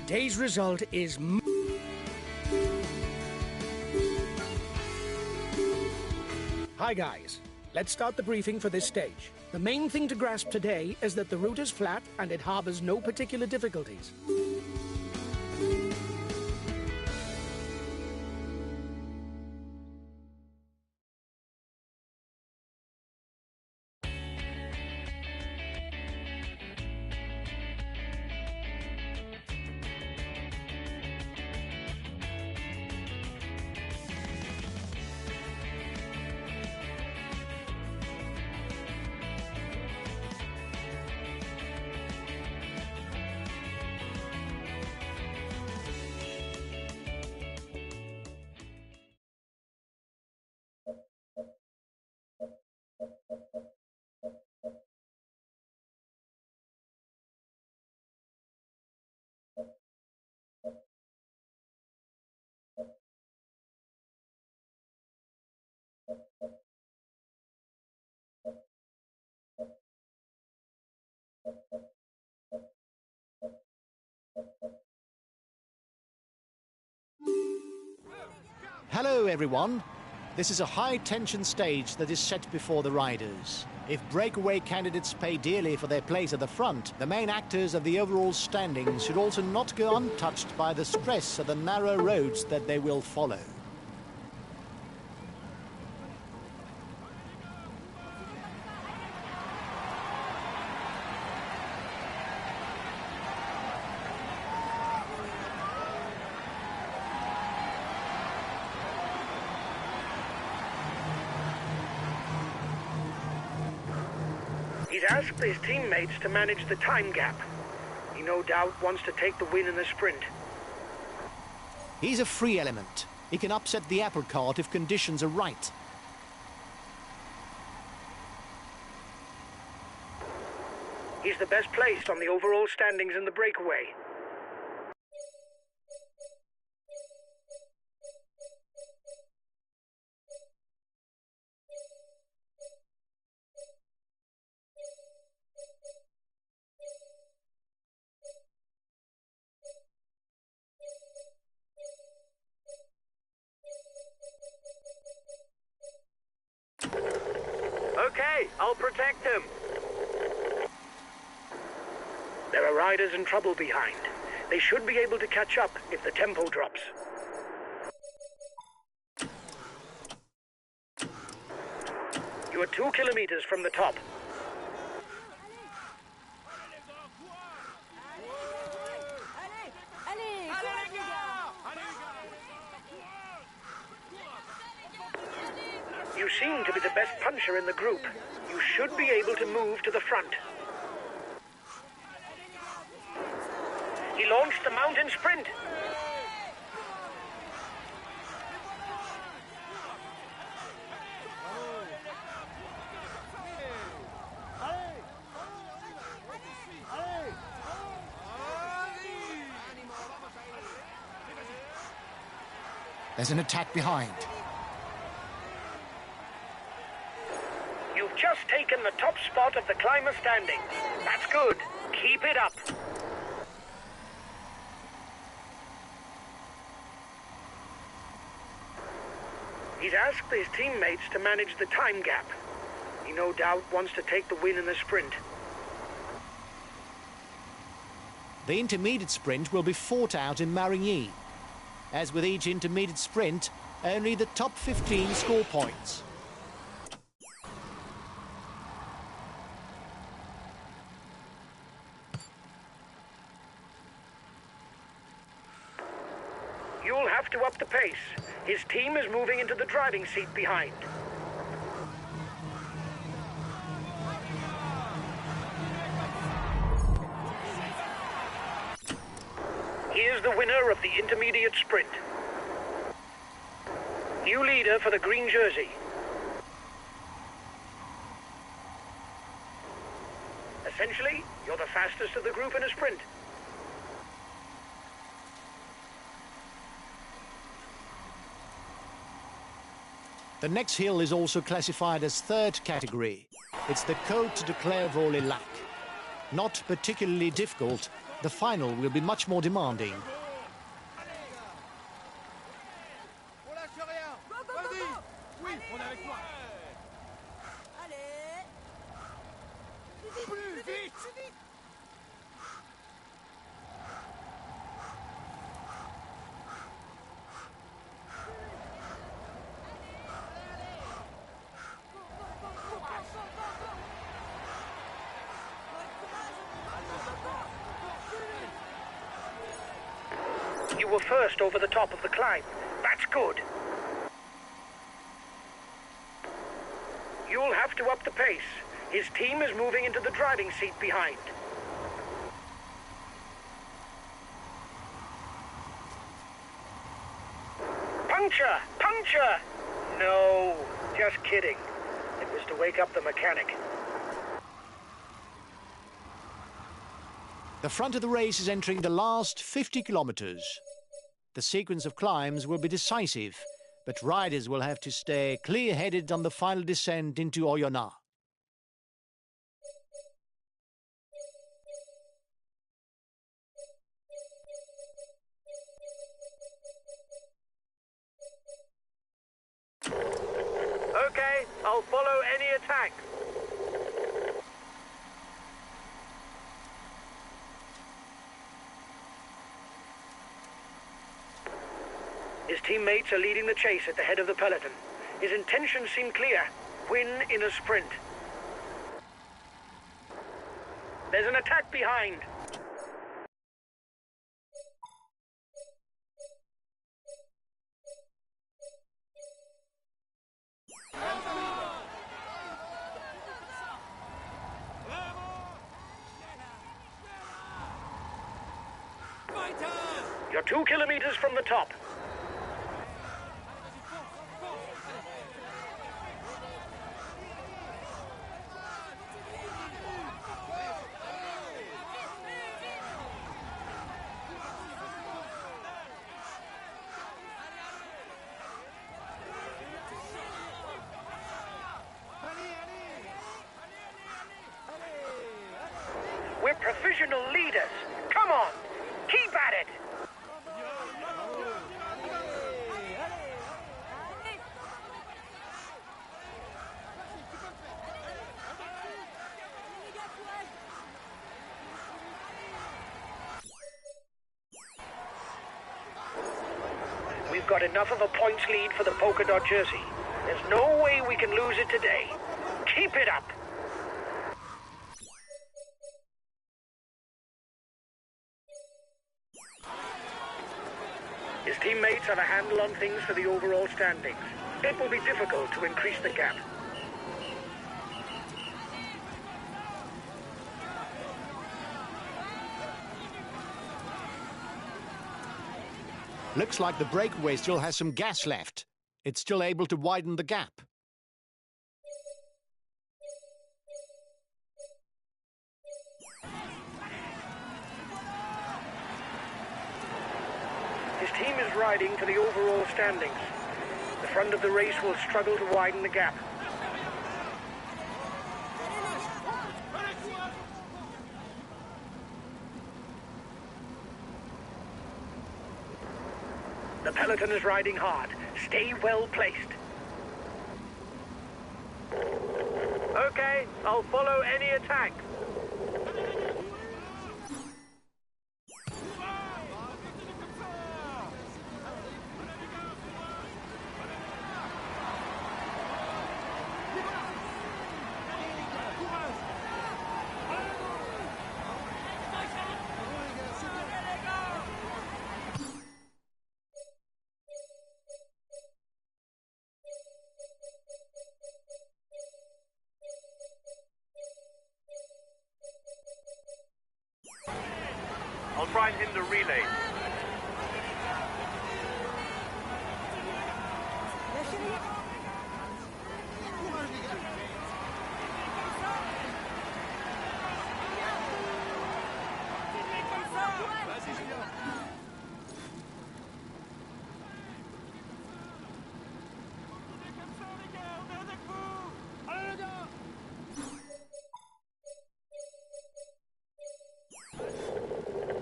Today's result is... Hi guys, let's start the briefing for this stage. The main thing to grasp today is that the route is flat and it harbors no particular difficulties. Hello everyone. This is a high-tension stage that is set before the riders. If breakaway candidates pay dearly for their place at the front, the main actors of the overall standings should also not go untouched by the stress of the narrow roads that they will follow. He's asked his teammates to manage the time gap. He no doubt wants to take the win in the sprint. He's a free element. He can upset the apple cart if conditions are right. He's the best placed on the overall standings in the breakaway. Okay, I'll protect him. There are riders in trouble behind. They should be able to catch up if the tempo drops. You are 2 kilometers from the top. You seem to be the best puncher in the group. You should be able to move to the front. He launched the mountain sprint. There's an attack behind. You've just taken the top spot of the climber standing. That's good. Keep it up. He's asked his teammates to manage the time gap. He no doubt wants to take the win in the sprint. The intermediate sprint will be fought out in Marigny. As with each intermediate sprint, only the top 15 score points. You'll have to up the pace. His team is moving into the driving seat behind. Here's the winner of the intermediate sprint. New leader for the green jersey. Essentially, you're the fastest of the group in a sprint. The next hill is also classified as third category. It's the Côte de Clairvaux-les-Lacs. Not particularly difficult, The final will be much more demanding. You were first over the top of the climb. That's good. You'll have to up the pace. His team is moving into the driving seat behind. Puncture! Puncture! No, just kidding. It was to wake up the mechanic. The front of the race is entering the last 50 kilometers. The sequence of climbs will be decisive, but riders will have to stay clear-headed on the final descent into Oyonnax. Okay, I'll follow any attack. His teammates are leading the chase at the head of the peloton. His intentions seem clear. Win in a sprint. There's an attack behind. You're 2 kilometers from the top. We're professional leaders. Come on, keep at it. We've got enough of a points lead for the polka dot jersey. There's no way we can lose it today. Keep it up. His teammates have a handle on things for the overall standings. It will be difficult to increase the gap. Looks like the breakaway still has some gas left. It's still able to widen the gap. His team is riding for the overall standings. The front of the race will struggle to widen the gap. The peloton is riding hard. Stay well placed. Okay, I'll follow any attack. I'll try and hit the relay.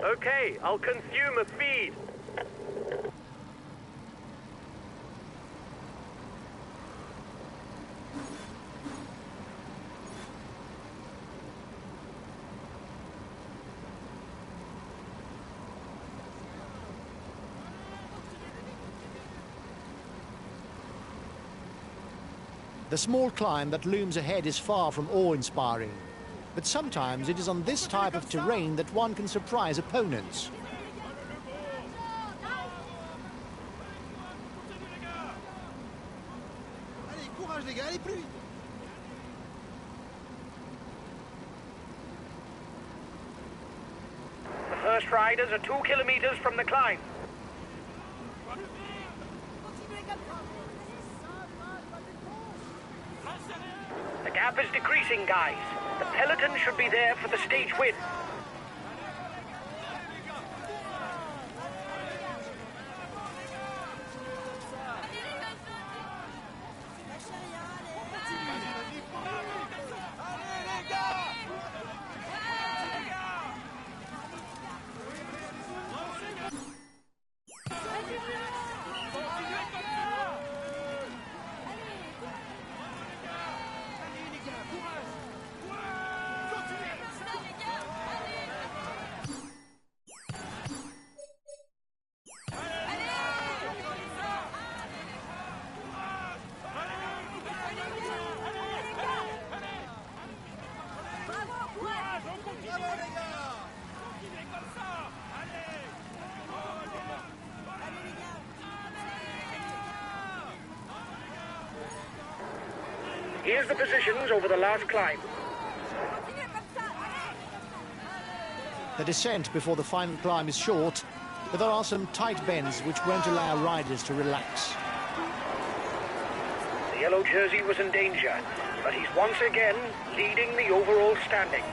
Okay, I'll consume a feed. The small climb that looms ahead is far from awe-inspiring. But sometimes it is on this type of terrain that one can surprise opponents. The first riders are 2 kilometers from the climb. The gap is decreasing, guys. The peloton should be there for the stage win. Here's the positions over the last climb. The descent before the final climb is short, but there are some tight bends which won't allow riders to relax. The yellow jersey was in danger, but he's once again leading the overall standings.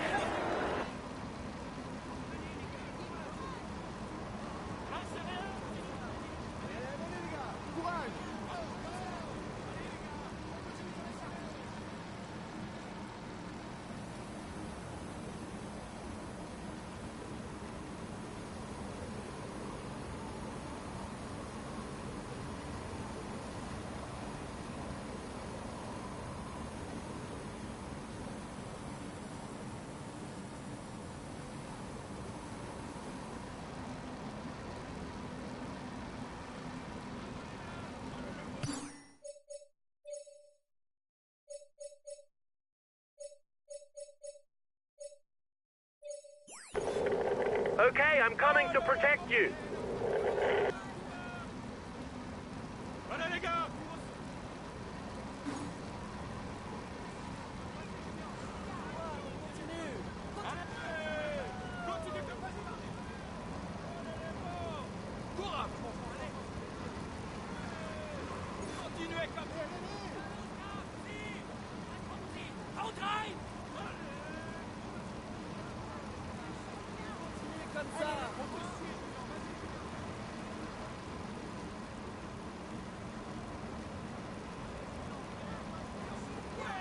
Okay, I'm coming to protect you.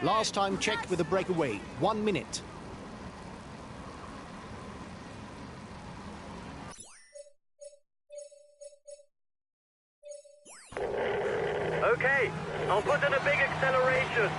Last time checked with a breakaway, 1 minute. Okay, I'll put in a big acceleration.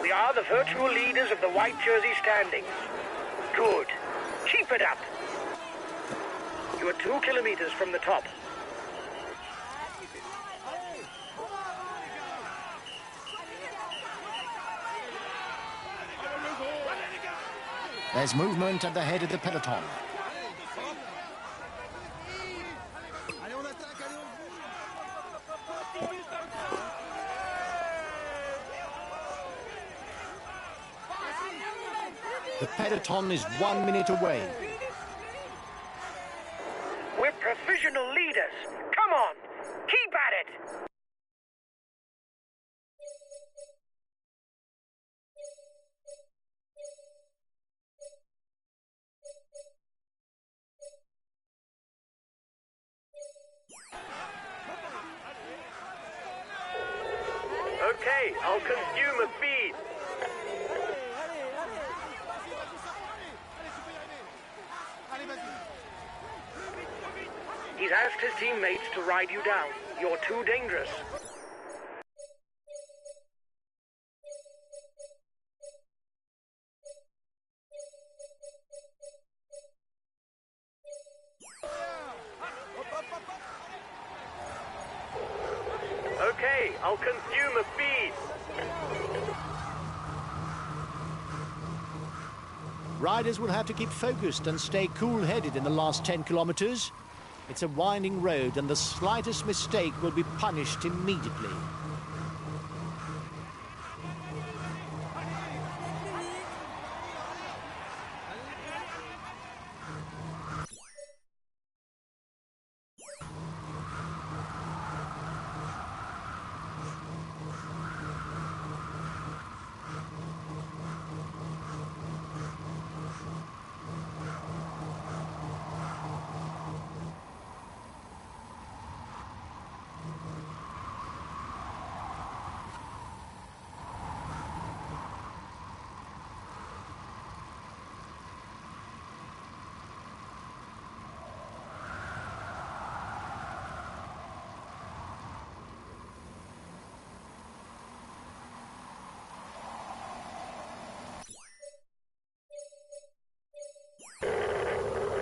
We are the virtual leaders of the white jersey standings. Good. Keep it up. You are 2 kilometers from the top. There's movement at the head of the peloton. The peloton is 1 minute away. We're professional leaders. Come on. Keep Okay, I'll consume a feed. He's asked his teammates to ride you down. You're too dangerous. Okay, I'll consume a feed. Riders will have to keep focused and stay cool-headed in the last 10 kilometers. It's a winding road and the slightest mistake will be punished immediately.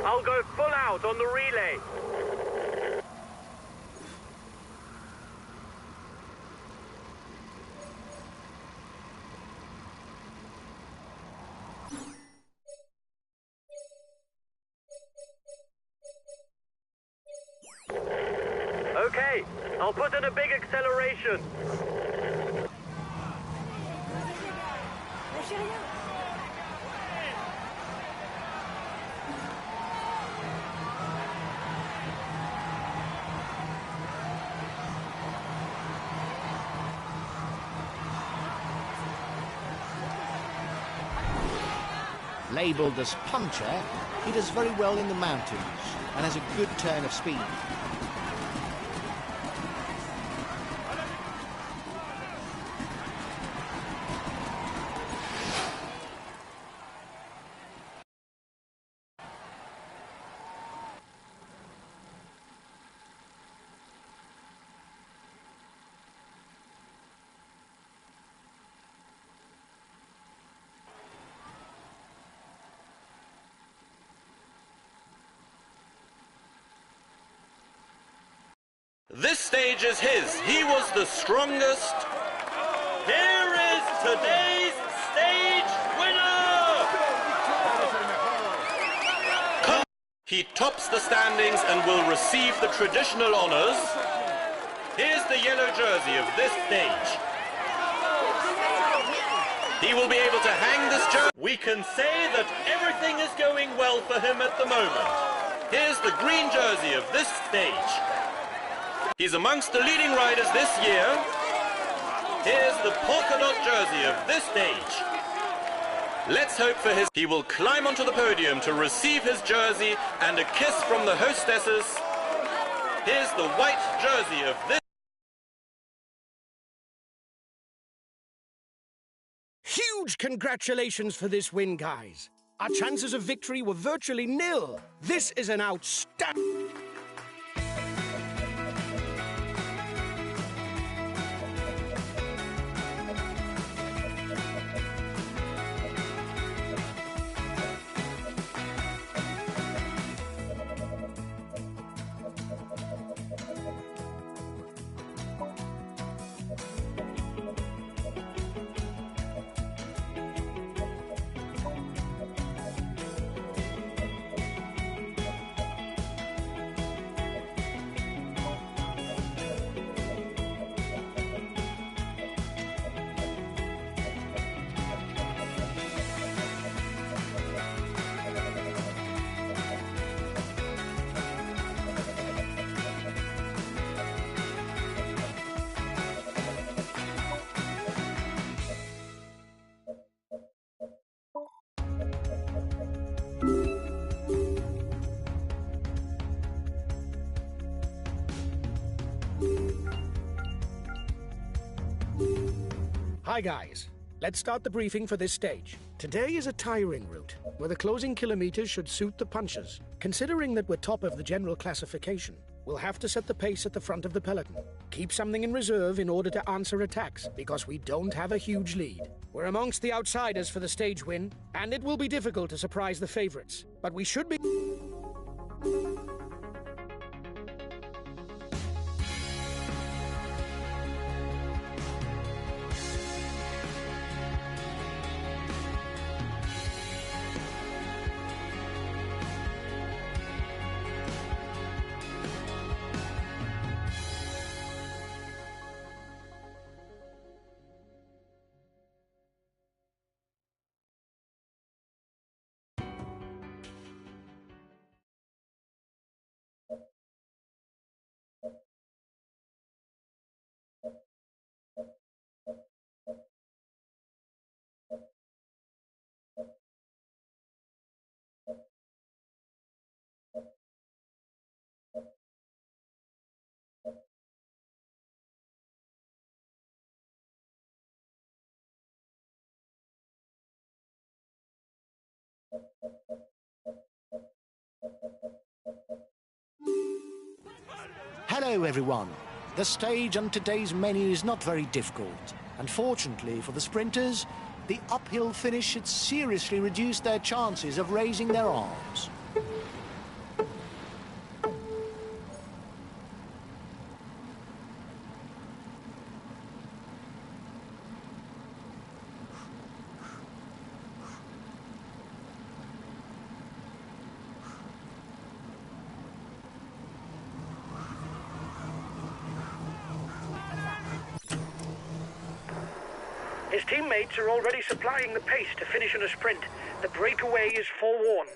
I'll go full out on the relay. Okay, I'll put in a big acceleration. Labelled as puncher, he does very well in the mountains and has a good turn of speed. This stage is his. He was the strongest. Here is today's stage winner! He tops the standings and will receive the traditional honors. Here's the yellow jersey of this stage. He will be able to hang this jersey. We can say that everything is going well for him at the moment. Here's the green jersey of this stage. He's amongst the leading riders this year. Here's the polka dot jersey of this stage. Let's hope for his... He will climb onto the podium to receive his jersey and a kiss from the hostesses. Here's the white jersey of this... Huge congratulations for this win, guys. Our chances of victory were virtually nil. This is an outstanding... Hi guys, let's start the briefing for this stage. Today is a tiring route, where the closing kilometers should suit the punchers. Considering that we're top of the general classification, we'll have to set the pace at the front of the peloton. Keep something in reserve in order to answer attacks, because we don't have a huge lead. We're amongst the outsiders for the stage win, and it will be difficult to surprise the favorites. But we should be... Hello everyone. The stage on today's menu is not very difficult. Unfortunately for the sprinters, the uphill finish should seriously reduce their chances of raising their arms. His teammates are already supplying the pace to finish in a sprint. The breakaway is forewarned.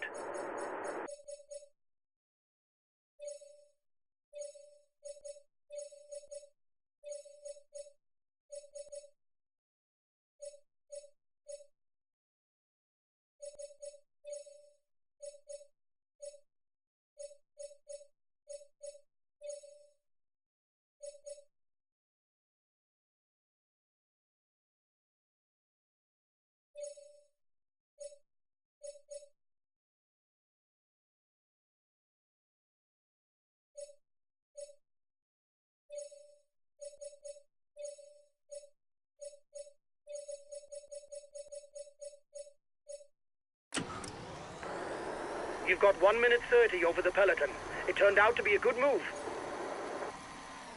You've got 1 minute 30 over the peloton. It turned out to be a good move.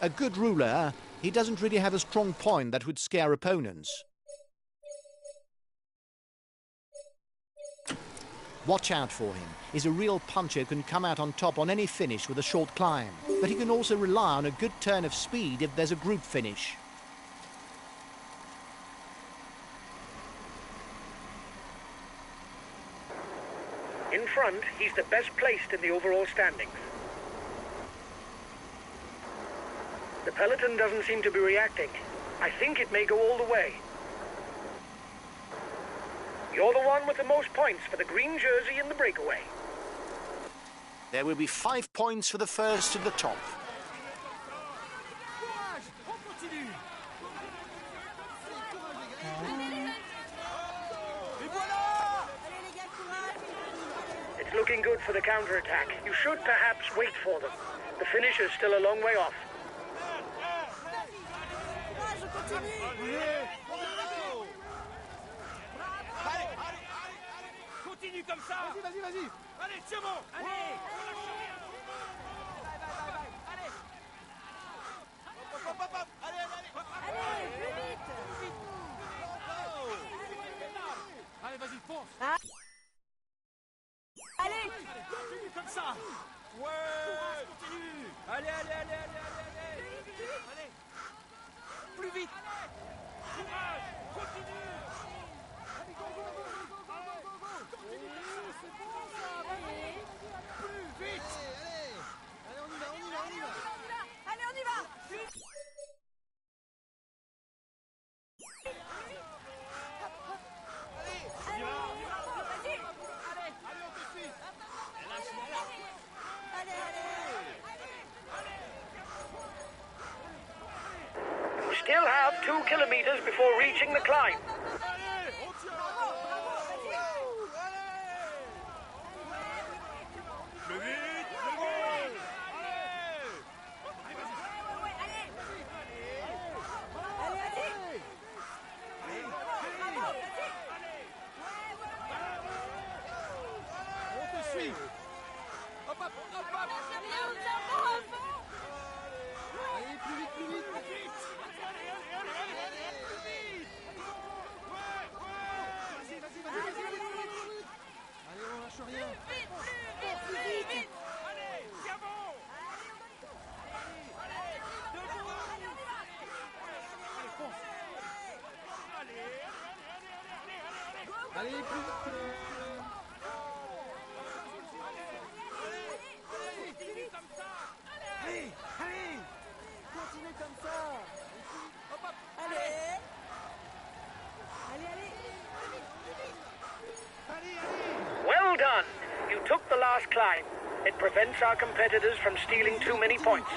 A good ruler, he doesn't really have a strong point that would scare opponents. Watch out for him. He's a real puncher who can come out on top on any finish with a short climb. But he can also rely on a good turn of speed if there's a group finish. In front, he's the best placed in the overall standings. The peloton doesn't seem to be reacting. I think it may go all the way. You're the one with the most points for the green jersey in the breakaway. There will be 5 points for the first to the top. It's looking good for the counter-attack. You should perhaps wait for them. The finish is still a long way off. Continue comme ça. Vas-y, vas-y. Allez, c'est bon. Allez. Allez. Hop, hop, hop. Allez, allez. Allez, plus vite. Allez, vas-y, fonce. Allez. Continue comme ça. Ouais. Continue. Allez, allez, allez, allez, allez, allez. Allez. Plus vite. Courage. Continue. Allez, go, go, go, go, go, go, go. Continue. C'est bon, ça. Allez. Plus vite. Allez. Allez, on y va, on y va, on y va. Allez, on y va. Vite. Allez. On y va, on y va. Vas-y. Allez. Allez, on te suit. Lâche-moi là. Allez, allez. We still have 2 kilometers before reaching the climb. Allez, on tient. Plus vite, plus vite. On te suit. Hop, hop, hop, hop. Allez, plus vite, plus vite. Allez, on lâche rien. Allez, c'est bon. Allez, plus vite. Allez, allez. Continuez comme ça. Hop, hop. Allez, Well done! You took the last climb. It prevents our competitors from stealing too many points.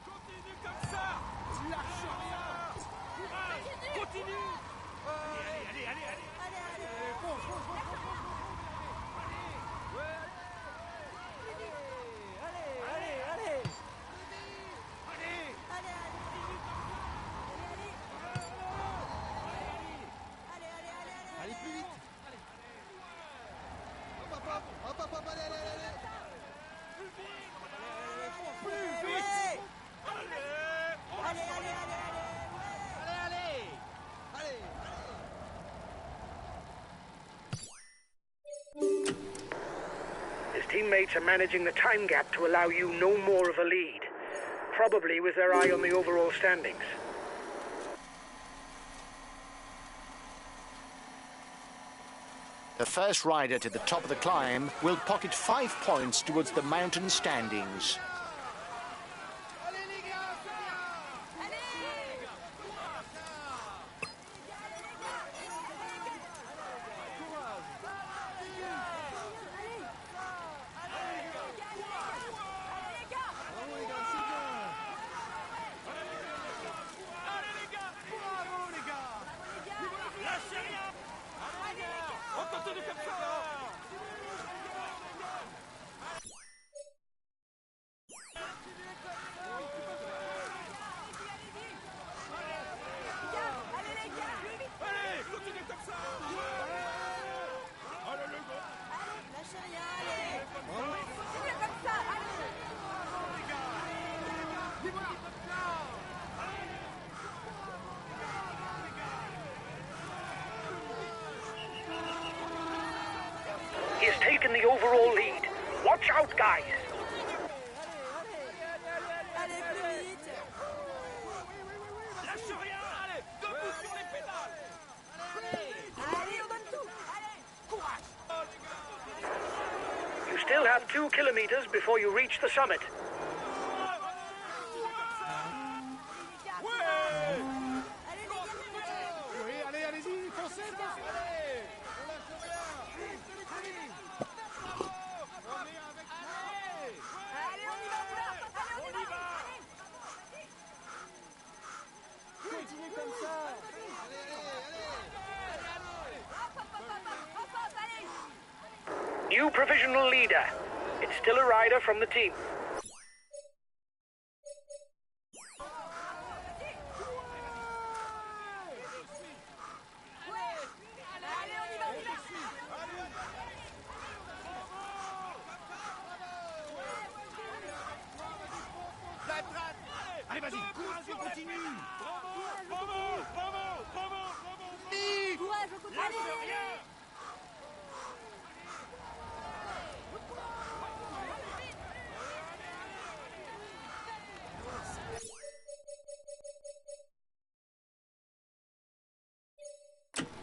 Continue comme ça. Lâche rien. Courage. Continue. Allez. Fonce. Allez. Allez, plus vite. Hop, allez. Plus vite. Allez. His teammates are managing the time gap to allow you no more of a lead, probably with their eye on the overall standings. The first rider to the top of the climb will pocket 5 points towards the mountain standings. Allez les gars, c'est bien. Allez les gars, bravo les gars. Lâchez rien. On continue comme ça. Allez, continue comme ça. Allez le gars. lâchez rien, allez. Continuez comme ça, allez. He has taken the overall lead. Watch out, guys! Allez, plus vite. Lâche rien. Allez, debout sur les pédales. Allez, on donne tout. Allez. Courage. You still have 2 kilometers before you reach the summit. Allez-y, foncez. Allez, on lâche rien. Allez, on y va, Allez, on y va. Continue comme ça. New provisional leader. It's still a rider from the team. Allez, vas-y, courage, on continue. Bravo. Courage, on continue. Lâche rien.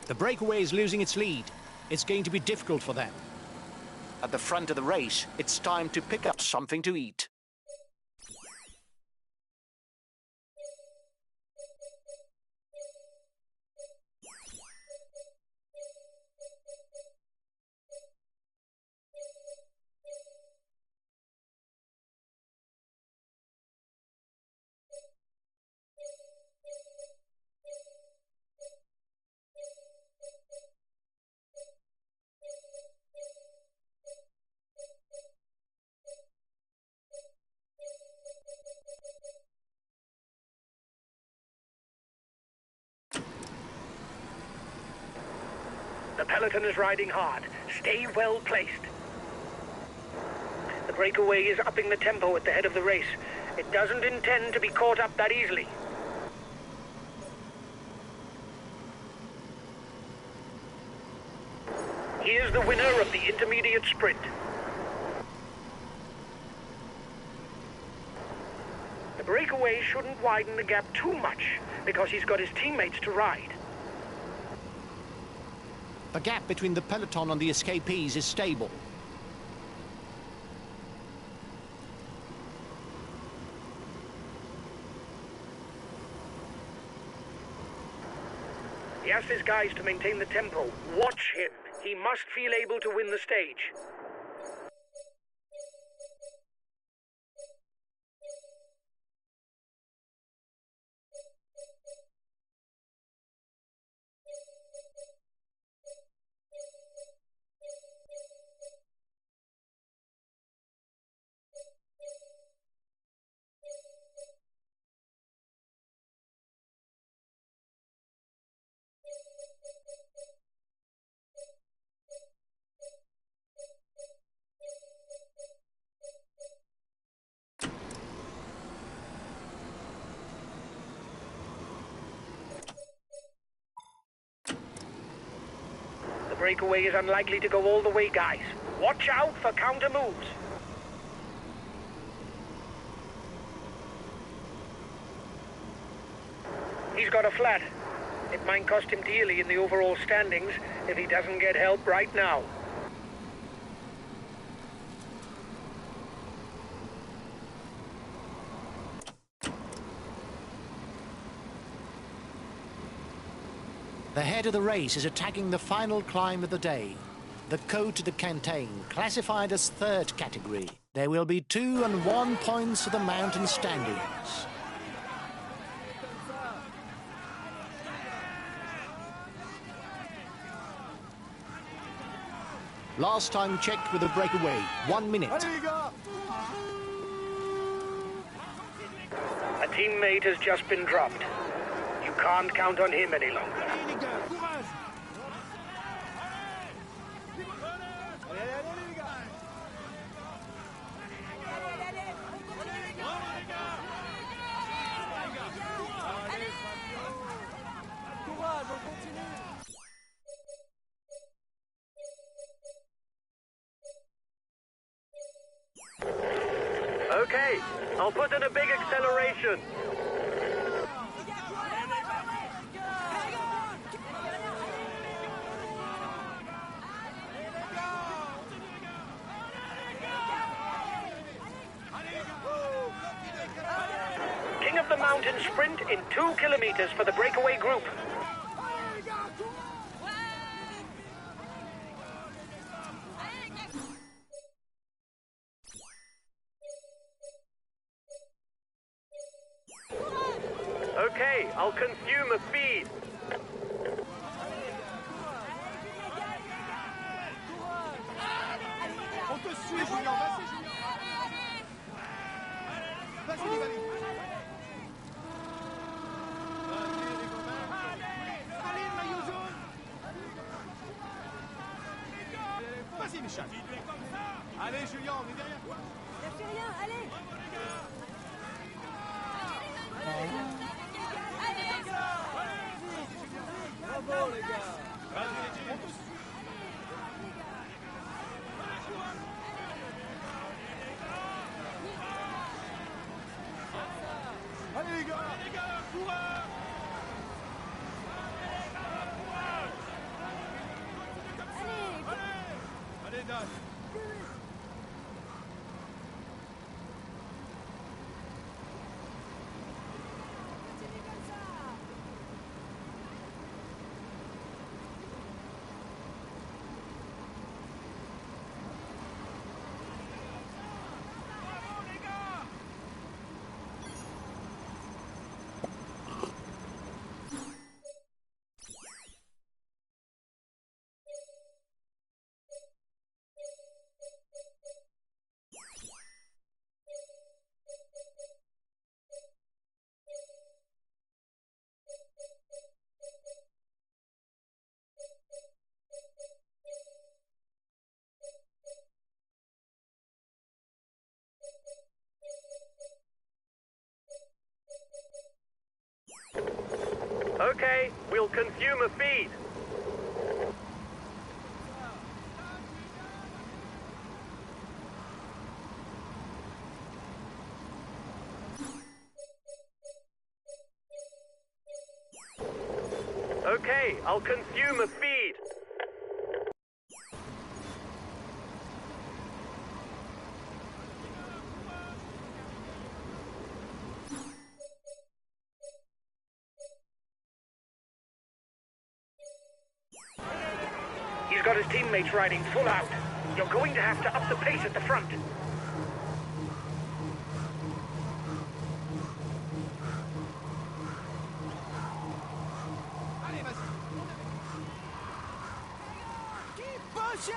The breakaway is losing its lead. It's going to be difficult for them. At the front of the race, it's time to pick up something to eat. The peloton is riding hard. Stay well placed. The breakaway is upping the tempo at the head of the race. It doesn't intend to be caught up that easily. Here's the winner of the intermediate sprint. The breakaway shouldn't widen the gap too much because he's got his teammates to ride. The gap between the peloton and the escapees is stable. He asks his guys to maintain the tempo. Watch him. He must feel able to win the stage. The breakaway is unlikely to go all the way, guys. Watch out for counter moves. He's got a flat. It might cost him dearly in the overall standings if he doesn't get help right now. The head of the race is attacking the final climb of the day, the Côte de Cantaine, classified as third category. There will be 2 and 1 points to the mountain standings. Last time checked with the breakaway, 1 minute. A teammate has just been dropped. You can't count on him any longer. Okay, I'll put in a big acceleration. King of the Mountain sprint in 2 kilometers for the breakaway group. Okay, I'll consume a feed. On te suit, Julien. Vas-y, Julien. Vas-y, les amis. Allez, le maillot jaune. Vas-y, Michel. Allez, Julien, on est derrière toi. Lâchez rien, allez. Bravo, les gars. Vas-y, on te suit. Allez, les gars. Courage. pédale. Continue comme ça. Bravo les gars. Okay, we'll consume a feed. Okay, I'll consume a feed. He's got his teammates riding full out. You're going to have to up the pace at the front. Allez, vas-y. Keep pushing.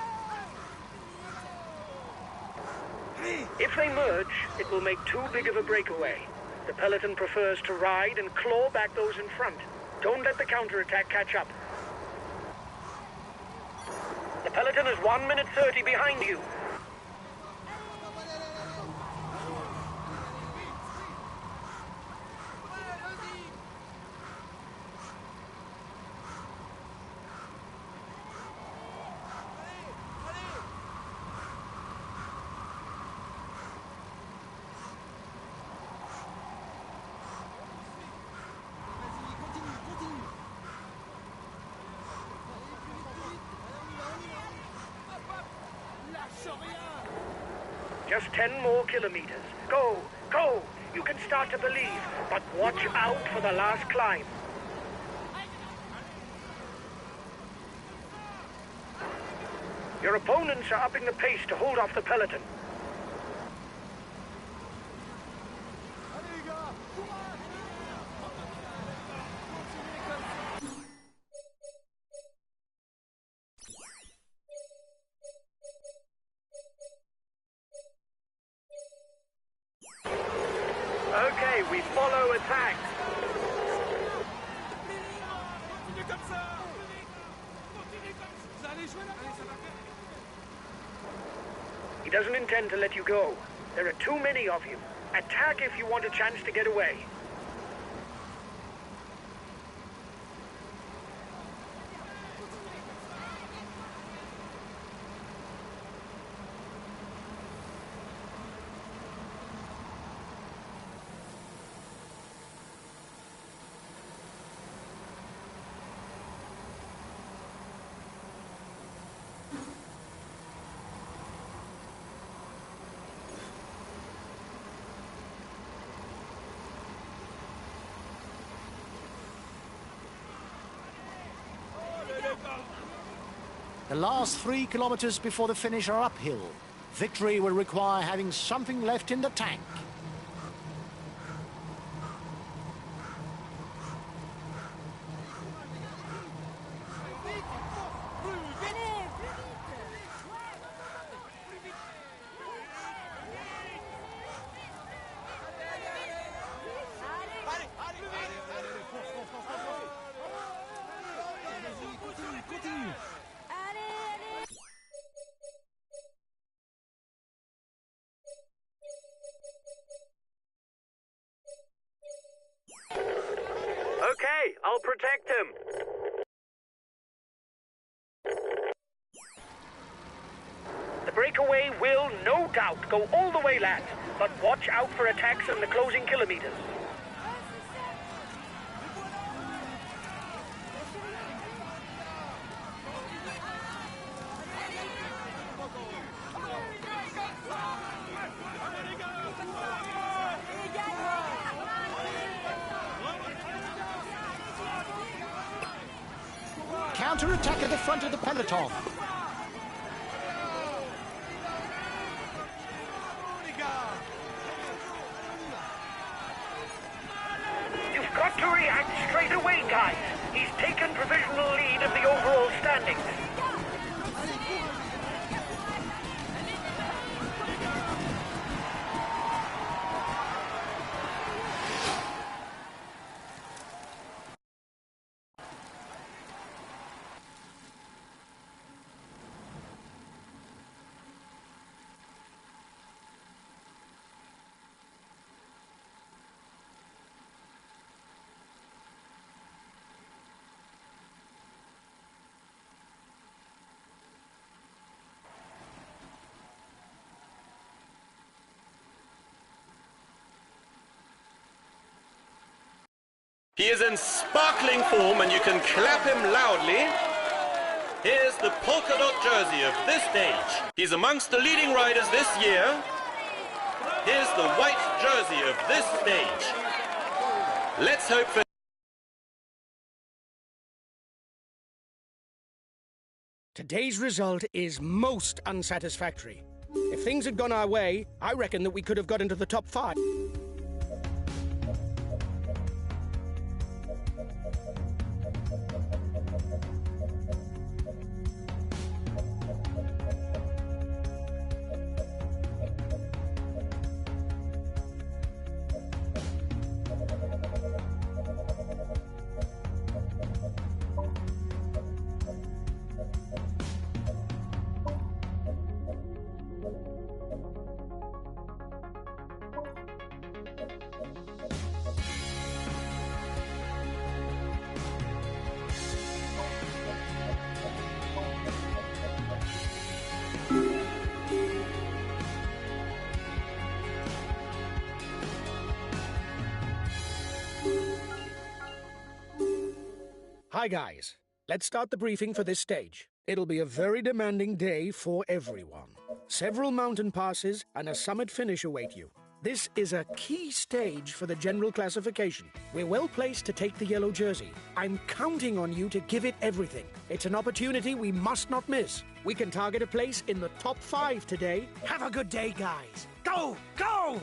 Allez. If they merge, it will make too big of a breakaway. The peloton prefers to ride and claw back those in front. Don't let the counterattack catch up. The peloton is 1 minute 30 behind you. Just 10 more kilometers. Go, go! You can start to believe, but watch out for the last climb. Your opponents are upping the pace to hold off the peloton. Allez les gars, courage. Continuez comme ça. Okay, we follow attack. Continuez comme ça. Continuez comme ça. Vous allez jouer là. Allez, ça va faire. He doesn't intend to let you go. There are too many of you. Attack if you want a chance to get away. The last 3 kilometers before the finish are uphill. Victory will require having something left in the tank. Allez, plus vite. Allez, Continue. allez. Okay, I'll protect him. The breakaway will, no doubt, go all the way, lads. But watch out for attacks in the closing kilometers. counter-attack at the front of the peloton. You've got to react straight away, guys. He's taken provisional lead of the overall standings. He is in sparkling form and you can clap him loudly. Here's the polka dot jersey of this stage. He's amongst the leading riders this year. Here's the white jersey of this stage. Let's hope for... Today's result is most unsatisfactory. If things had gone our way, I reckon that we could have got into the top 5. Hi guys, let's start the briefing for this stage. It'll be a very demanding day for everyone. Several mountain passes and a summit finish await you. This is a key stage for the general classification. We're well placed to take the yellow jersey. I'm counting on you to give it everything. It's an opportunity we must not miss. We can target a place in the top 5 today. Have a good day, guys. Go! Go!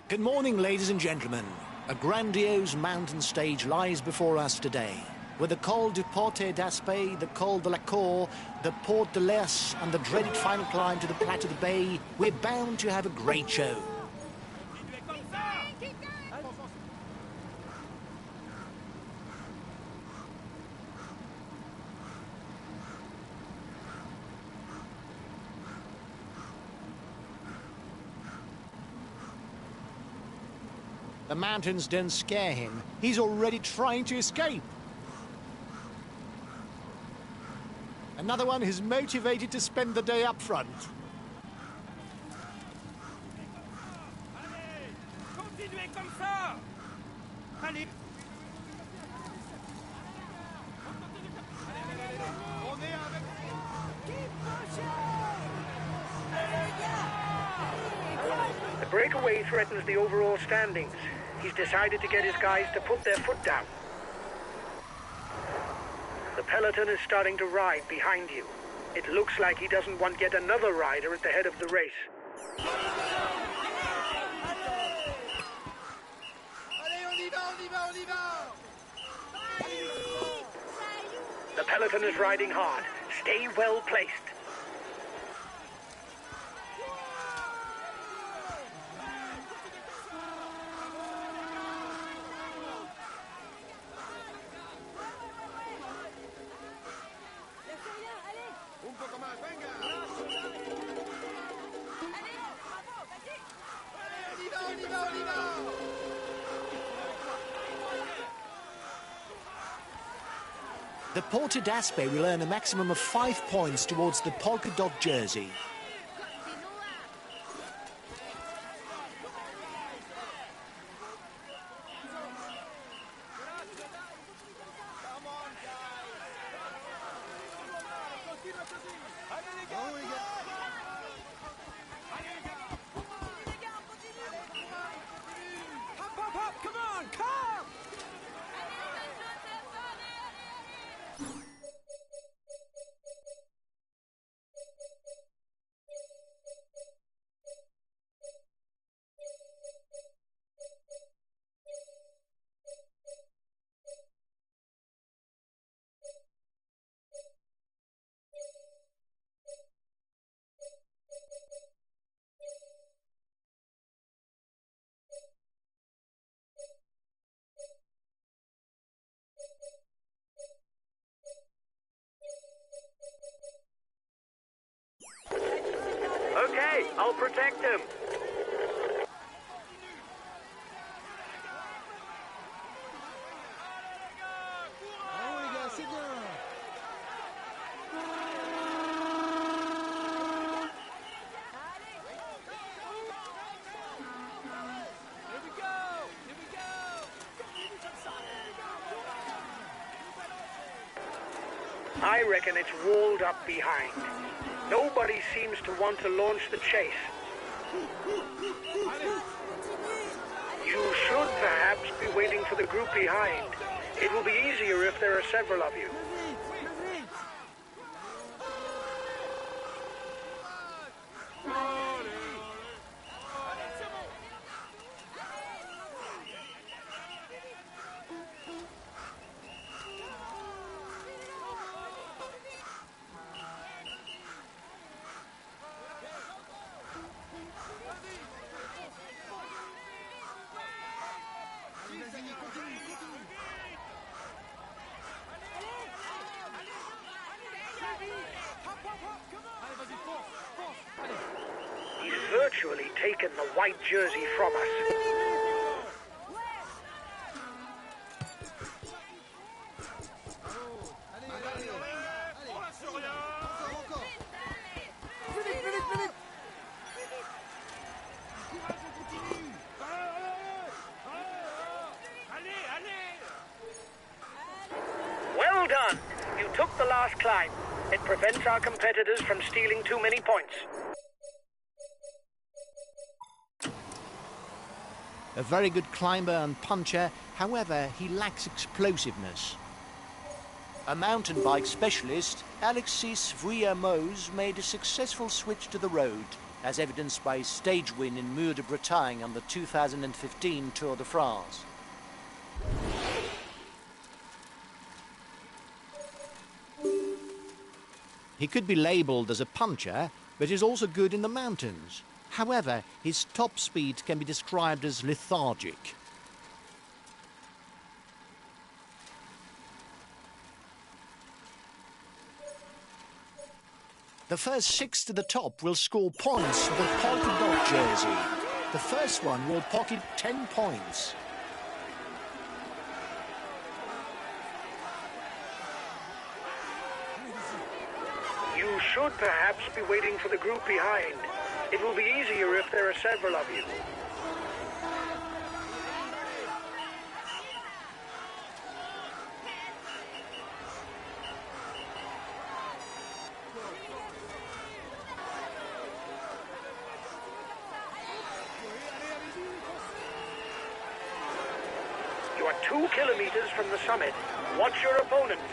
Good morning, ladies and gentlemen. A grandiose mountain stage lies before us today. With the Col du Porte d'Aspet, the Col de la Cour, the Porte de l'Es, and the dreaded final climb to the Plateau de Bay, we're bound to have a great show. The mountains don't scare him. He's already trying to escape. Another one who's motivated to spend the day up front. Continuez comme ça. Allez. On est avec... The breakaway threatens the overall standings. He's decided to get his guys to put their foot down. The peloton is starting to ride behind you. It looks like he doesn't want yet another rider at the head of the race. Allez, on y va, on y va, on y va. The peloton is riding hard. Stay well placed. The ported Aspe will earn a maximum of 5 points towards the polka dot jersey. Okay, I'll protect him. I reckon it's walled up behind. Nobody seems to want to launch the chase. You should perhaps be waiting for the group behind. It will be easier if there are several of you. He's virtually taken the white jersey from us. Well done! You took the last climb. It prevents our competitors from stealing too many points. A very good climber and puncher, however, he lacks explosiveness. A mountain bike specialist, Alexis Vuillermoz made a successful switch to the road, as evidenced by his stage win in Mur de Bretagne on the 2015 Tour de France. He could be labelled as a puncher, but is also good in the mountains. However, his top speed can be described as lethargic. The first 6 to the top will score points for the polka dot jersey. The first one will pocket 10 points. You should perhaps be waiting for the group behind. It will be easier if there are several of you. You are 2 kilometers from the summit. Watch your opponents.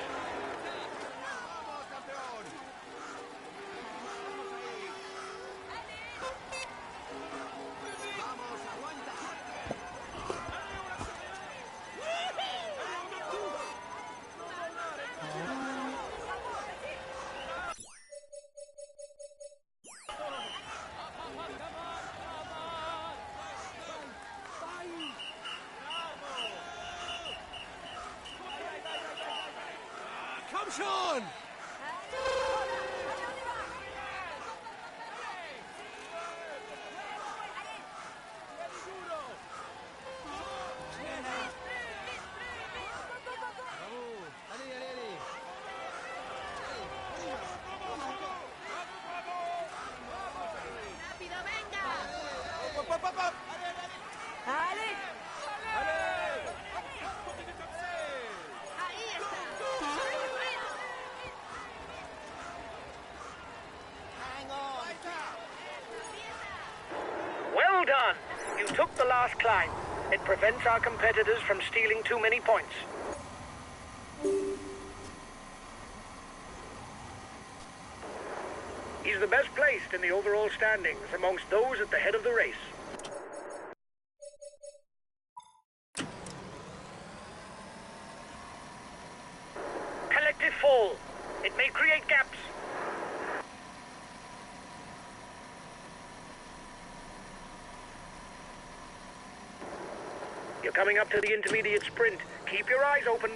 Komm schon! hop, hop, hop. Allez. Allez. Continue comme ça. Ahí está. Well done! You took the last climb. It prevents our competitors from stealing too many points. He's the best placed in the overall standings amongst those at the head of the race. Collective fall. It may create gaps. You're coming up to the intermediate sprint. Keep your eyes open.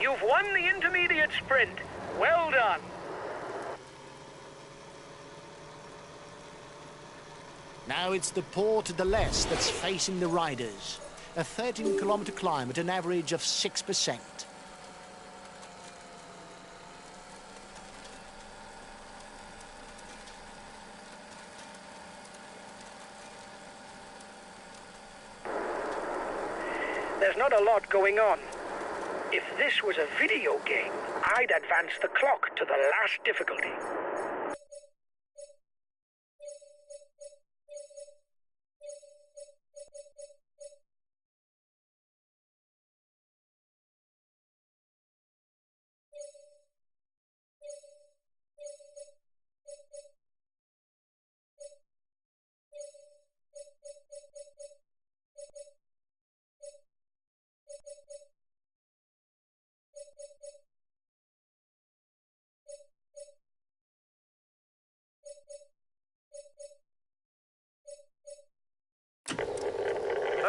You've won the intermediate sprint. Well done. Now it's the port to the left that's facing the riders. A 13-kilometer climb at an average of 6%. There's not a lot going on. If this was a video game, I'd advance the clock to the last difficulty.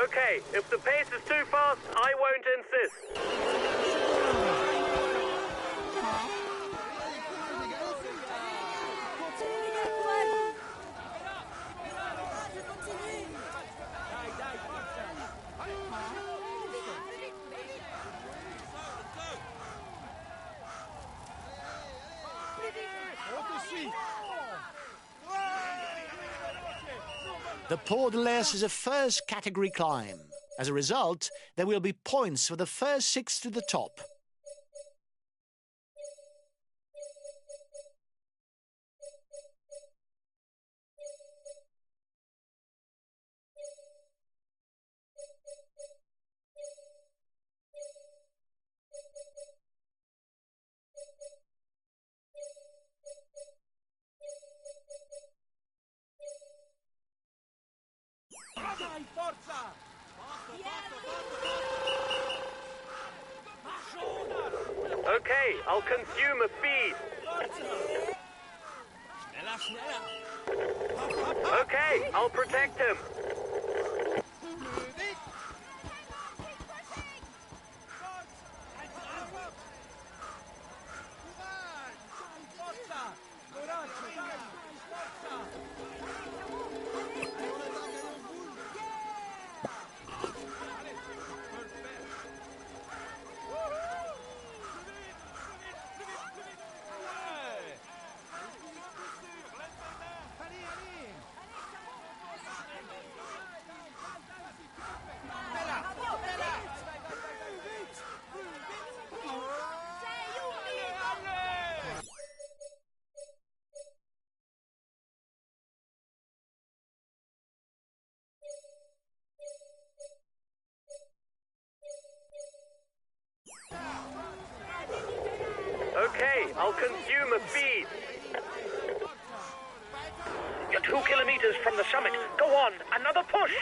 Okay, if the pace is too fast, I won't insist. The Port de l'Est is a first category climb. As a result, there will be points for the first 6 to the top. Dai, forza! Okay, I'll consume a feed. Schneller, schneller! Okay, I'll protect him. Okay, I'll consume a feed. You're 2 kilometers from the summit. Go on, another push!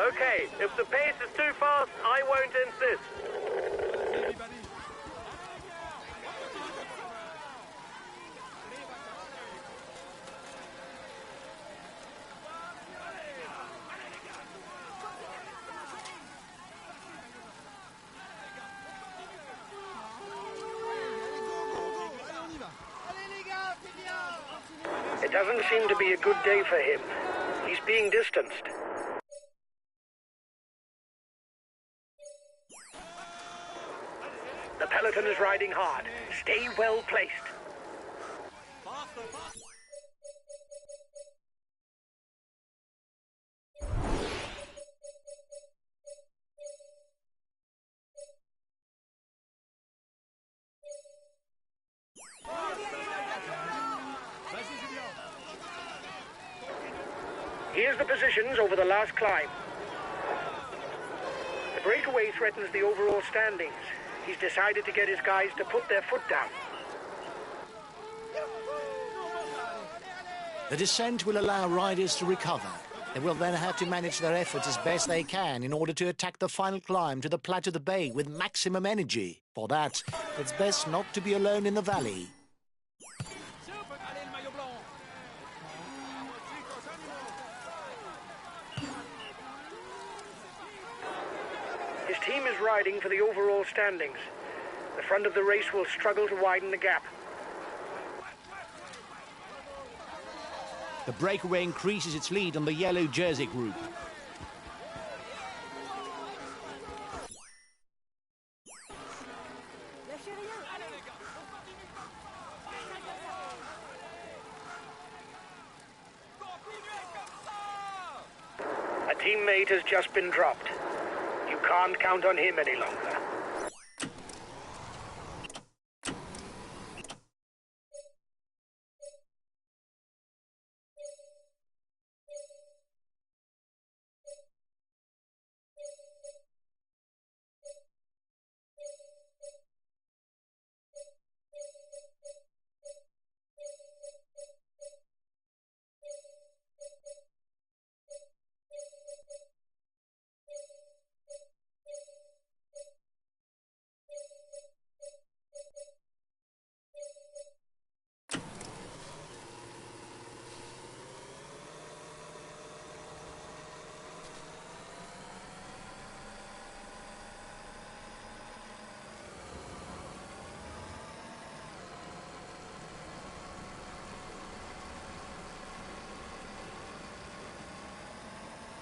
Okay, if the pace is too fast, I won't insist. It doesn't seem to be a good day for him. He's being distanced. The peloton is riding hard. Stay well placed. Here's the positions over the last climb. The breakaway threatens the overall standings. He's decided to get his guys to put their foot down. The descent will allow riders to recover. They will then have to manage their efforts as best they can in order to attack the final climb to the plateau of the bay with maximum energy. For that, it's best not to be alone in the valley. His team is riding for the overall standings. The front of the race will struggle to widen the gap. The breakaway increases its lead on the yellow jersey group. A teammate has just been dropped. You can't count on him any longer.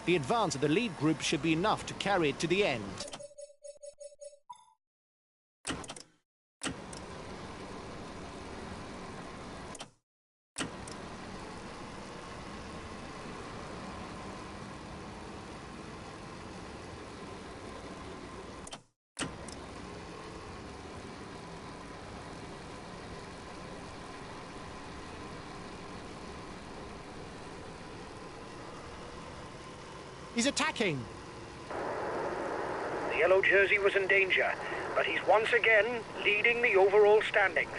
The advance of the lead group should be enough to carry it to the end. He's attacking. The yellow jersey was in danger, but he's once again leading the overall standings.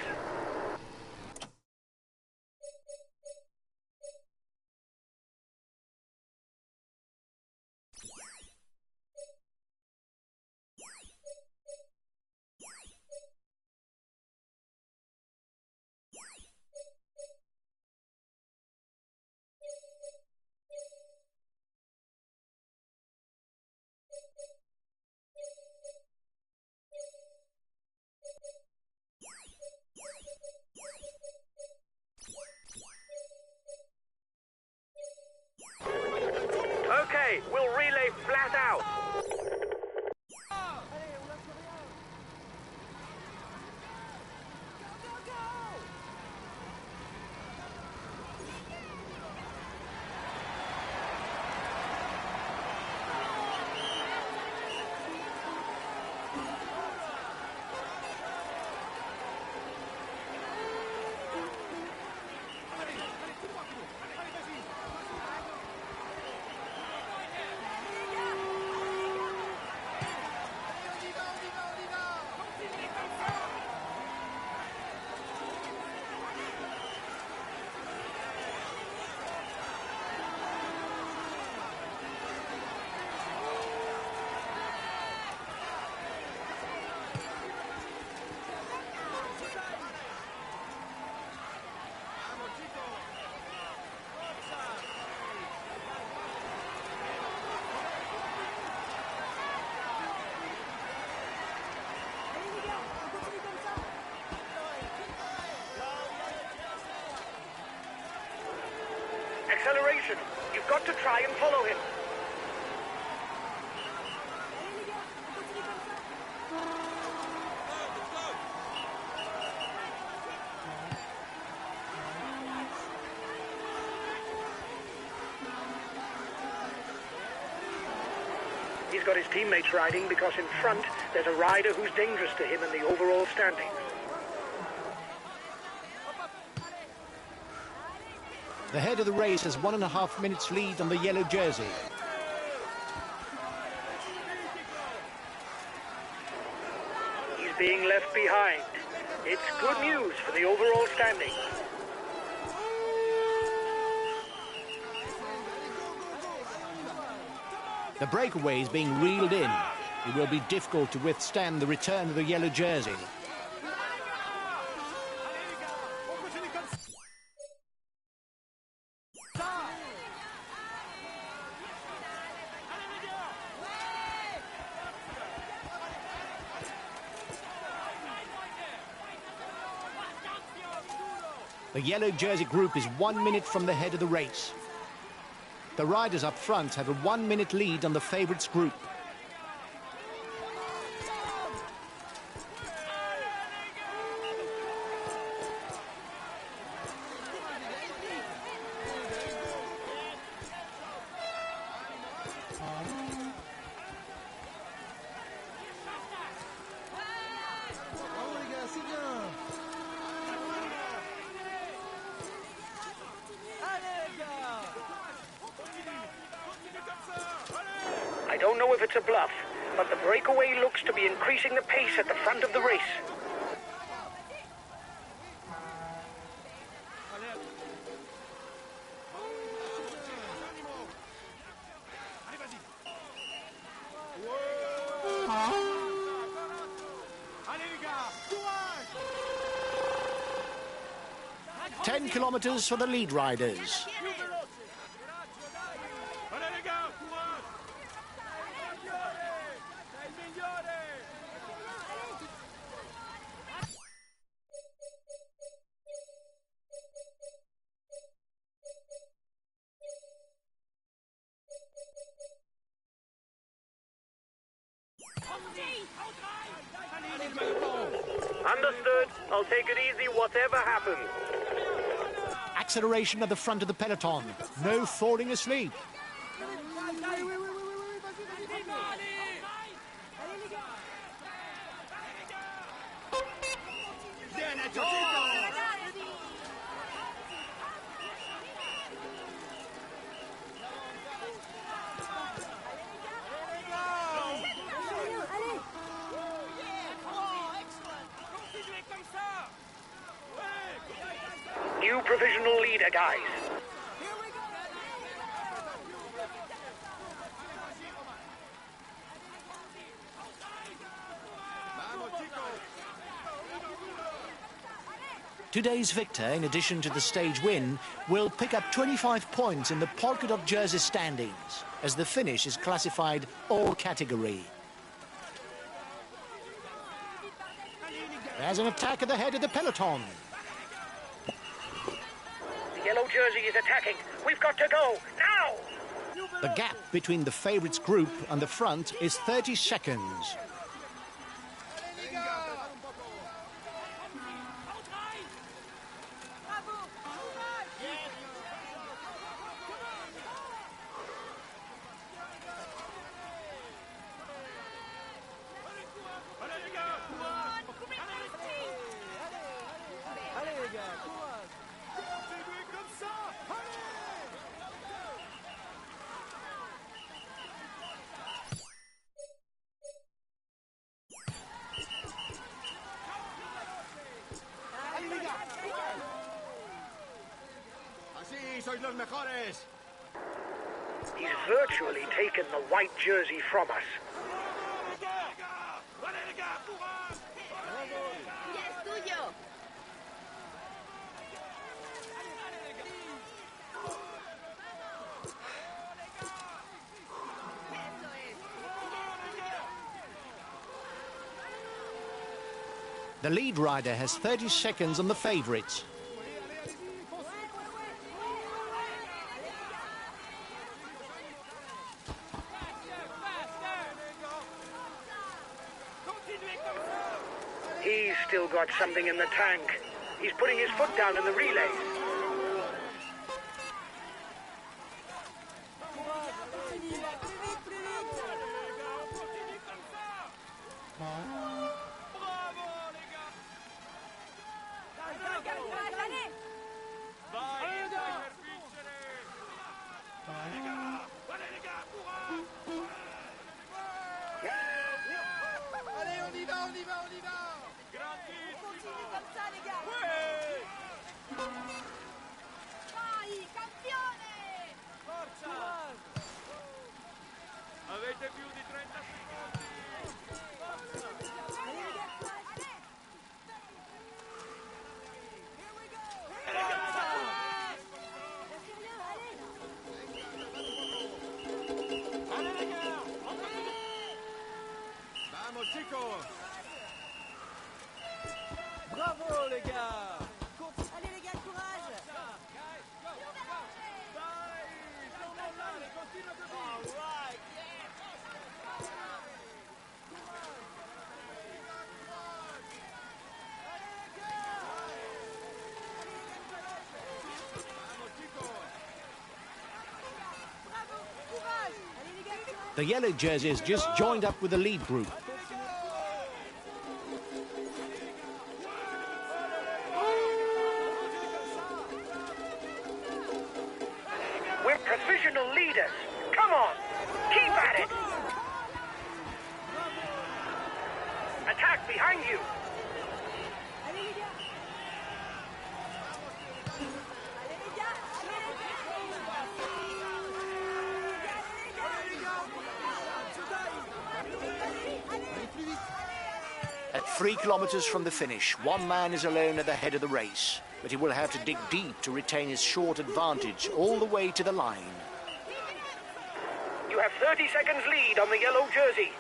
direction. You've got to try and follow him. He's got his teammates riding because in front there's a rider who's dangerous to him in the overall standings. The head of the race has 1.5 minutes lead on the yellow jersey. He's being left behind. It's good news for the overall standings. The breakaway is being reeled in. It will be difficult to withstand the return of the yellow jersey. The yellow jersey group is 1 minute from the head of the race. The riders up front have a 1 minute lead on the favourites group. I don't know if it's a bluff, but the breakaway looks to be increasing the pace at the front of the race. – 10 kilometres for the lead riders. Understood. I'll take it easy, whatever happens. Acceleration at the front of the peloton. No falling asleep. New provisional leader, guys. Today's victor, in addition to the stage win, will pick up 25 points in the polka dot jersey standings, as the finish is classified all category. There's an attack at the head of the peloton. The yellow jersey is attacking. We've got to go, now! The gap between the favourites group and the front is 30 seconds. He's virtually taken the white jersey from us. The lead rider has 30 seconds on the favourites. He's still got something in the tank. He's putting his foot down in the relays. Continue comme ça, les gars. Vai, campione! Forza! Avete più di 30 secondi! Forza! Allez, les gars, allez! Here we go! Lâchez rien, allez! Allez les gars! Vamos chicos! Bravo les gars! Allez, les gars, courage! Bravo, courage! Allez, les gars, courage! The yellow jerseys just joined up with the lead group. We're provisional leaders. Come on, keep at it. Attack behind you. Allez, les gars! Allez, les gars! At 3 kilometers from the finish, one man is alone at the head of the race, but he will have to dig deep to retain his short advantage all the way to the line. You have 30 seconds lead on the yellow jersey.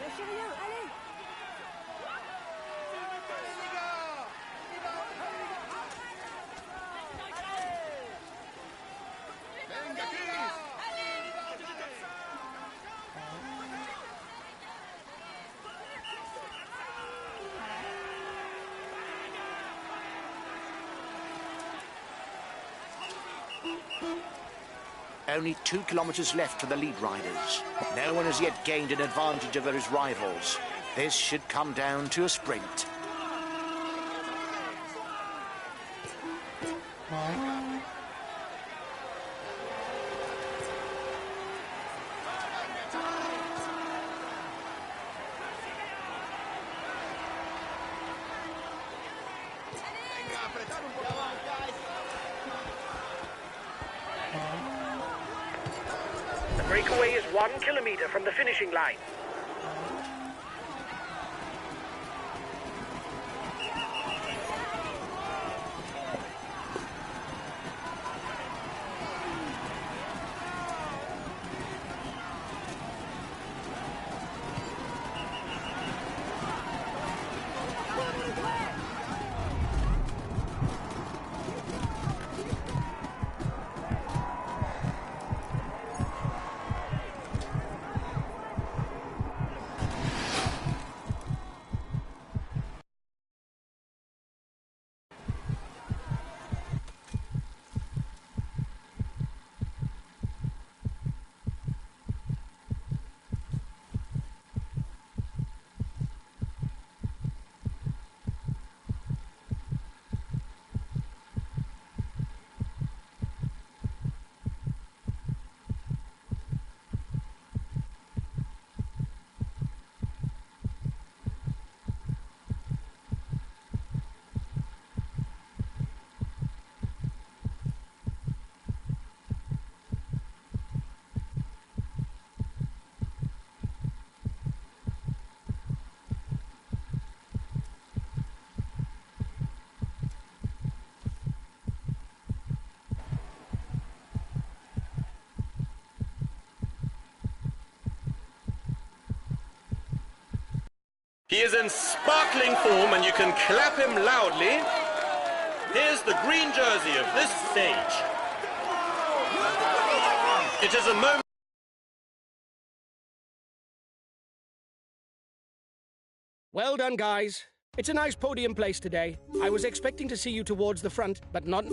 Lâchez rien, allez! Only 2 kilometers left for the lead riders. No one has yet gained an advantage over his rivals. This should come down to a sprint. The breakaway is 1 kilometer from the finishing line. He is in sparkling form and you can clap him loudly. Here's the green jersey of this stage. It is a moment Well done, guys. It's a nice podium place today. I was expecting to see you towards the front, but not...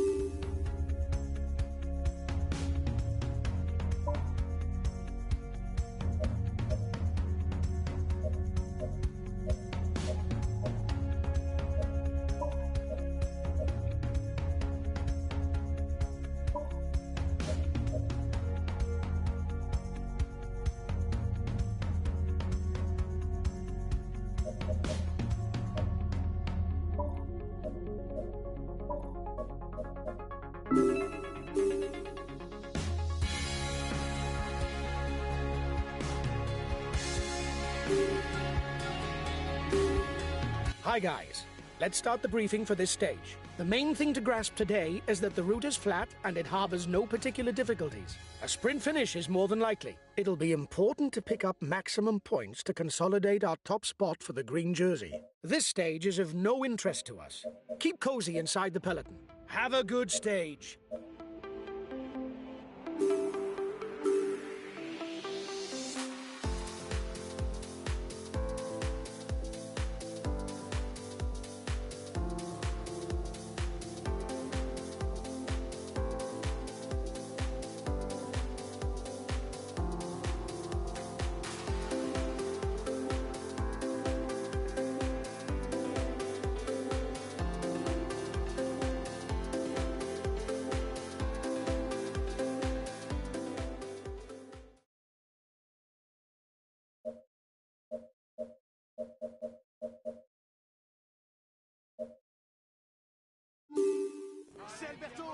Hi guys, let's start the briefing for this stage. The main thing to grasp today is that the route is flat and it harbors no particular difficulties. A sprint finish is more than likely. It'll be important to pick up maximum points to consolidate our top spot for the green jersey. This stage is of no interest to us. Keep cozy inside the peloton. Have a good stage.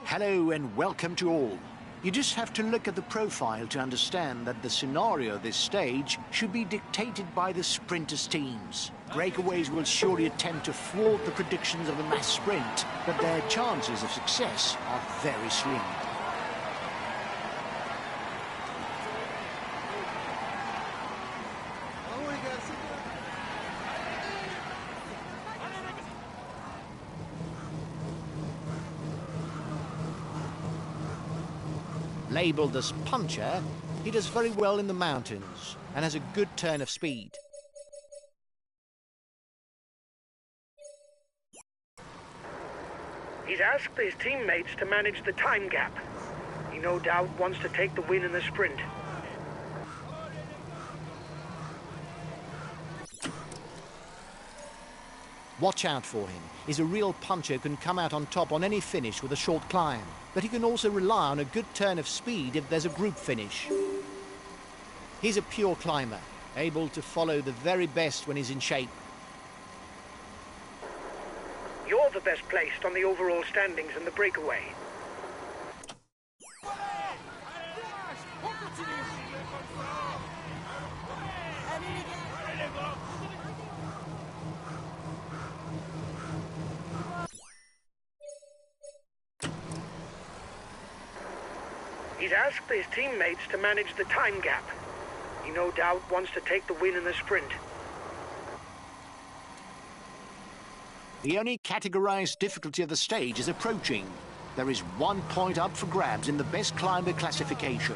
Hello and welcome to all. You just have to look at the profile to understand that the scenario of this stage should be dictated by the sprinters' teams. Breakaways will surely attempt to thwart the predictions of a mass sprint, but their chances of success are very slim. Labelled as puncher, he does very well in the mountains and has a good turn of speed. He's asked his teammates to manage the time gap. He no doubt wants to take the win in the sprint. Watch out for him. He's a real puncher who can come out on top on any finish with a short climb. But he can also rely on a good turn of speed if there's a group finish. He's a pure climber, able to follow the very best when he's in shape. You're the best placed on the overall standings in the breakaway. He's asked his teammates to manage the time gap. He no doubt wants to take the win in the sprint. The only categorized difficulty of the stage is approaching. There is 1 point up for grabs in the best climber classification.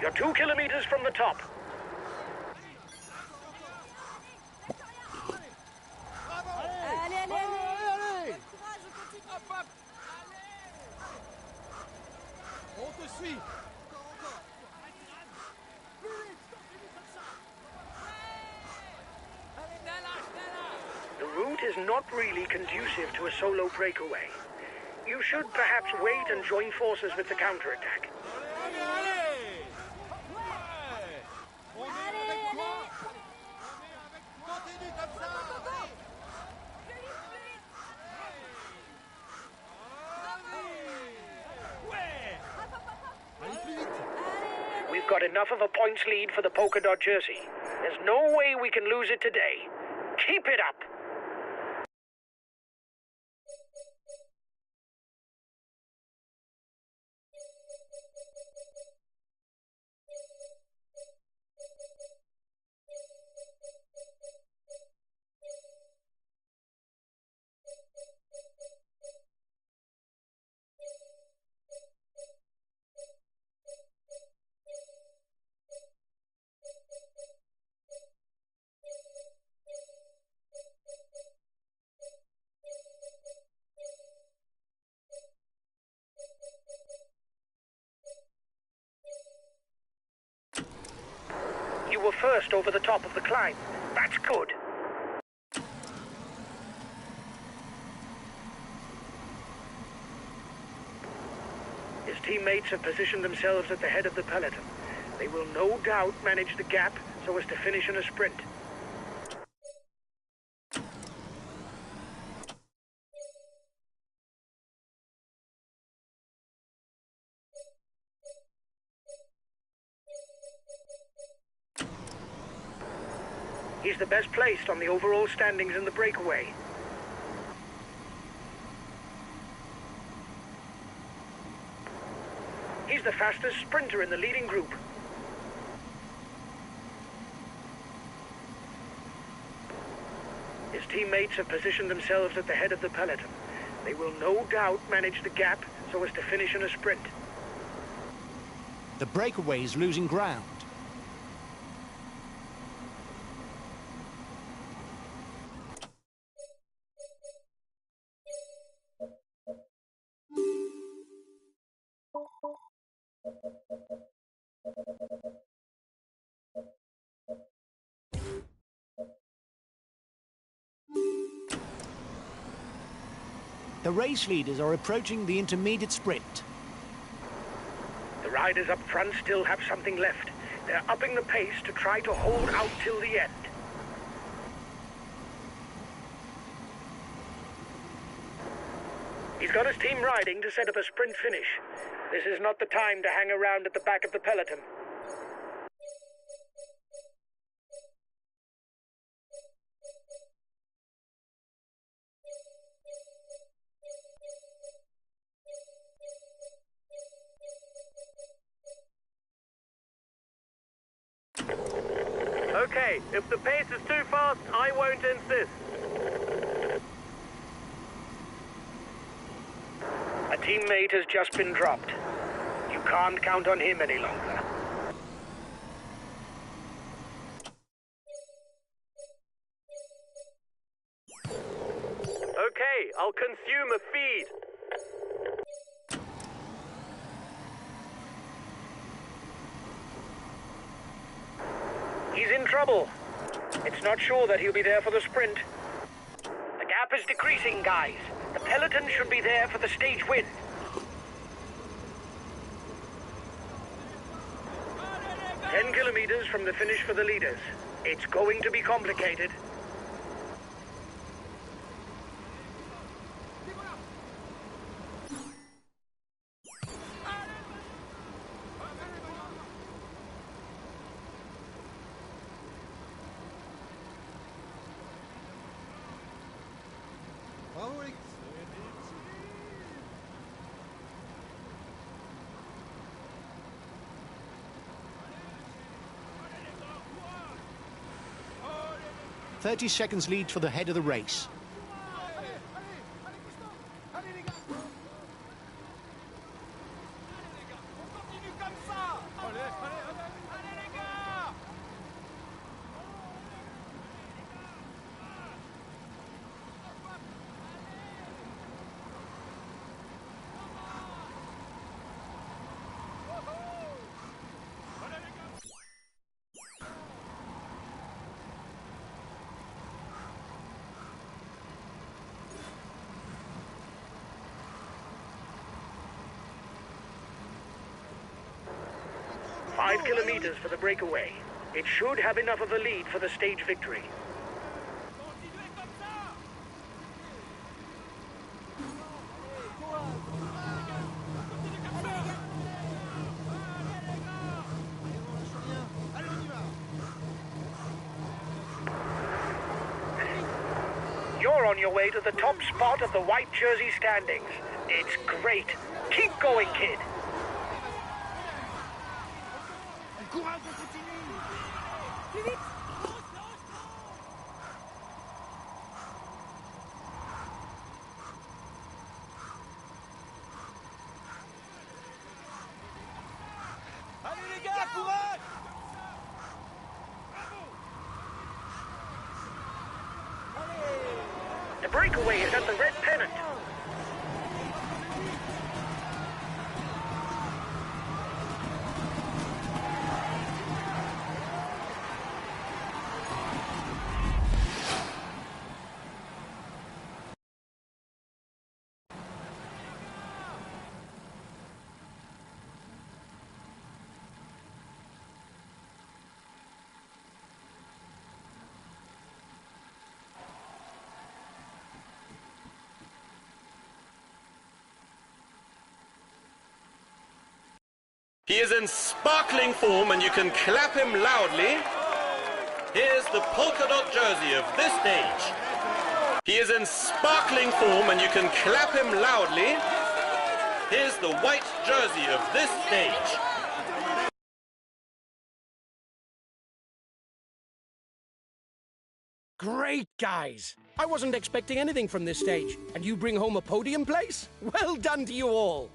You're 2 kilometers from the top. Allez, allez, allez. Courage, on continue. Hop, hop. Allez. On te suit. The route is not really conducive to a solo breakaway. You should perhaps wait and join forces with the counterattack. We've got enough of a points lead for the polka dot jersey. There's no way we can lose it today. Keep it up! just over the top of the climb. That's good. His teammates have positioned themselves at the head of the peloton. They will no doubt manage the gap so as to finish in a sprint. He's the best placed on the overall standings in the breakaway. He's the fastest sprinter in the leading group. His teammates have positioned themselves at the head of the peloton. They will no doubt manage the gap so as to finish in a sprint. The breakaway is losing ground. The race leaders are approaching the intermediate sprint. The riders up front still have something left. They're upping the pace to try to hold out till the end. He's got his team riding to set up a sprint finish. This is not the time to hang around at the back of the peloton. Okay, if the pace is too fast, I won't insist. A teammate has just been dropped. You can't count on him any longer. Okay, I'll consume a feed. He's in trouble. It's not sure that he'll be there for the sprint. The gap is decreasing, guys. The peloton should be there for the stage win. "10 kilometers from the finish for the leaders. It's going to be complicated." "30 seconds lead for the head of the race. "5 kilometers for the breakaway. It should have enough of a lead for the stage victory." You're on your way to the top spot of the white jersey standings. It's great. Keep going, kid. Allez les gars, courage! The breakaway is at the red pennant. He is in sparkling form and you can clap him loudly. Here's the polka dot jersey of this stage. He is in sparkling form and you can clap him loudly. Here's the white jersey of this stage. Great, guys! I wasn't expecting anything from this stage, and you bring home a podium place? Well done to you all!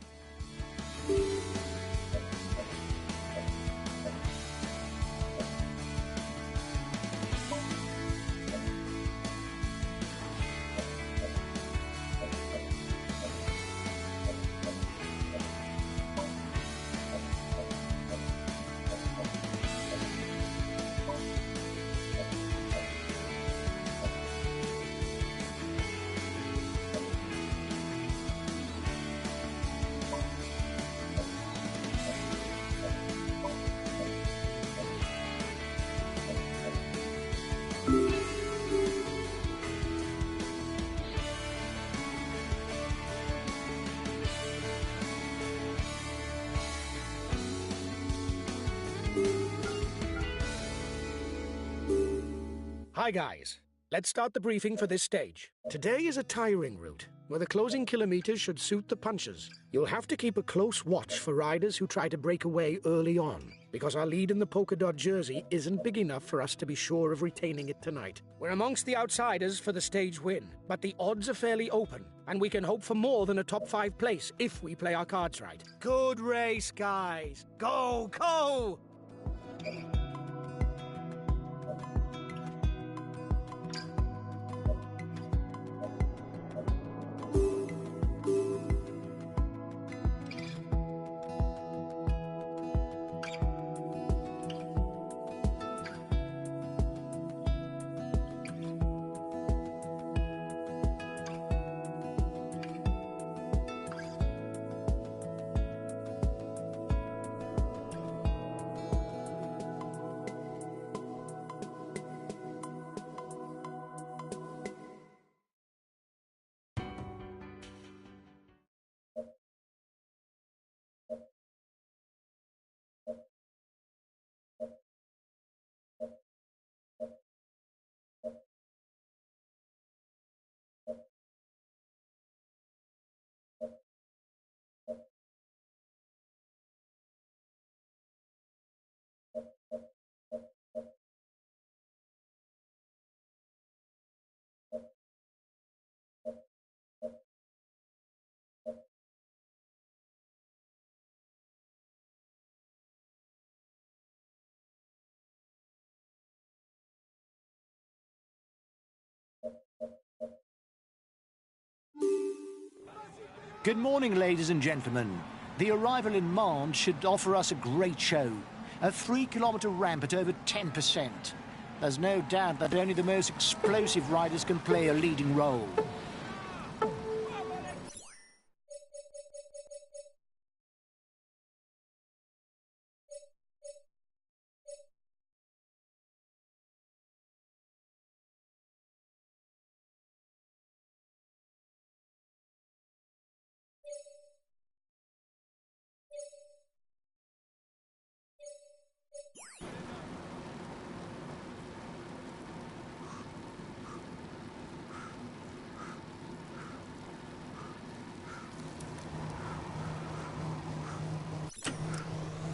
Hi guys, let's start the briefing for this stage. Today is a tiring route, where the closing kilometers should suit the punchers. You'll have to keep a close watch for riders who try to break away early on, because our lead in the polka dot jersey isn't big enough for us to be sure of retaining it tonight. We're amongst the outsiders for the stage win, but the odds are fairly open, and we can hope for more than a top 5 place if we play our cards right. Good race, guys! Go, go! Good morning, ladies and gentlemen. The arrival in Mende should offer us a great show. A 3-kilometre ramp at over 10%. There's no doubt that only the most explosive riders can play a leading role.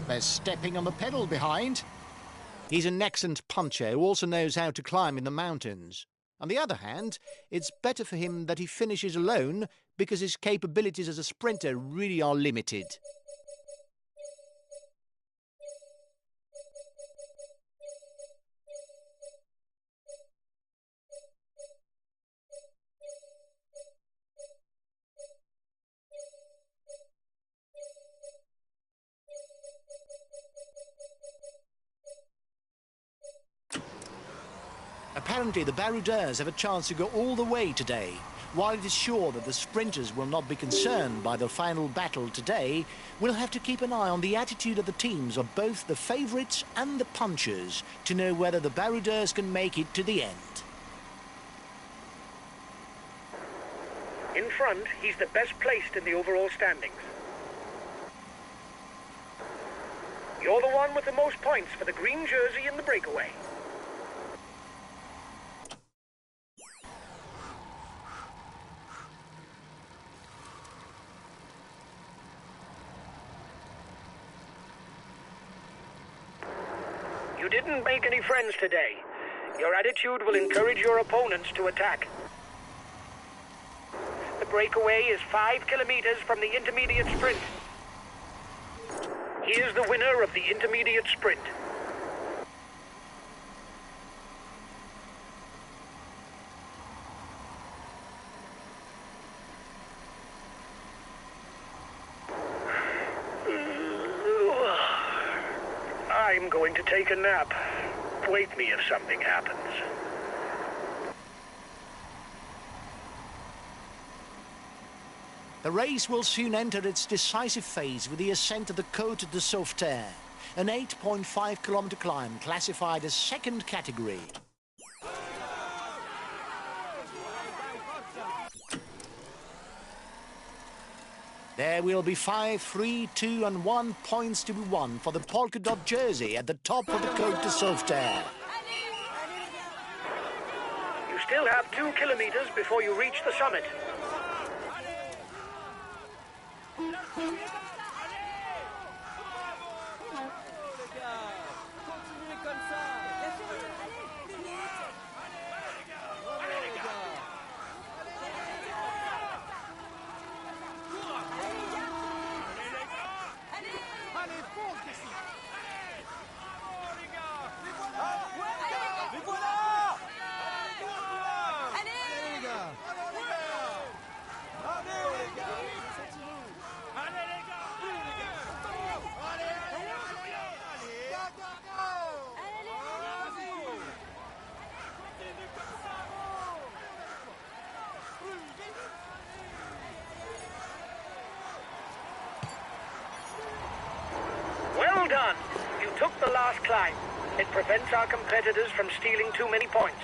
They're stepping on the pedal behind. He's an excellent puncher who also knows how to climb in the mountains. On the other hand, it's better for him that he finishes alone because his capabilities as a sprinter really are limited. Apparently, the Baroudeurs have a chance to go all the way today. While it is sure that the sprinters will not be concerned by the final battle today, we'll have to keep an eye on the attitude of the teams of both the favourites and the punchers to know whether the Baroudeurs can make it to the end. In front, he's the best placed in the overall standings. You're the one with the most points for the green jersey in the breakaway. You didn't make any friends today. Your attitude will encourage your opponents to attack. The breakaway is 5 kilometers from the intermediate sprint. Here's the winner of the intermediate sprint. I'm going to take a nap. Wake me if something happens. The race will soon enter its decisive phase with the ascent of the Côte de Sauveterre, an 8.5-kilometer climb classified as second category. There will be 5, 3, 2 and 1 points to be won for the polka dot jersey at the top of the Côte de Sauveterre. You still have 2 kilometers before you reach the summit. Well done! You took the last climb. It prevents our competitors from stealing too many points.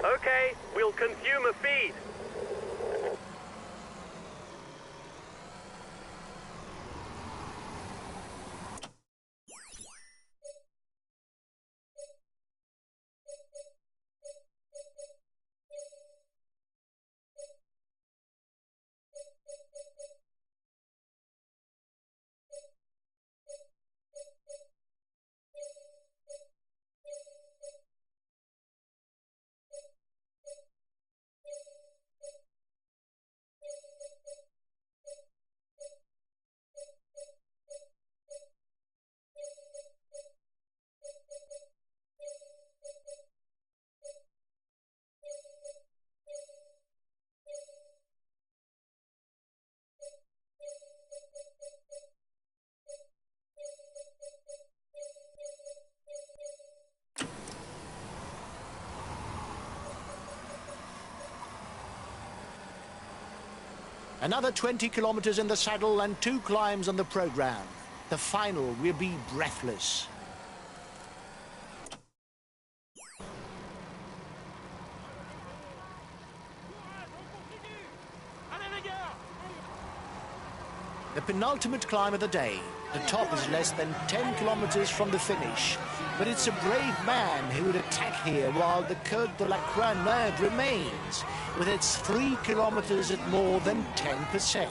Okay, we'll consume a feed. Another 20 kilometers in the saddle and 2 climbs on the program. The final will be breathless. The penultimate climb of the day. The top is less than 10 kilometers from the finish. But it's a brave man who would attack here while the Côte de la Croix-Neuve remains, with its 3 kilometers at more than 10%.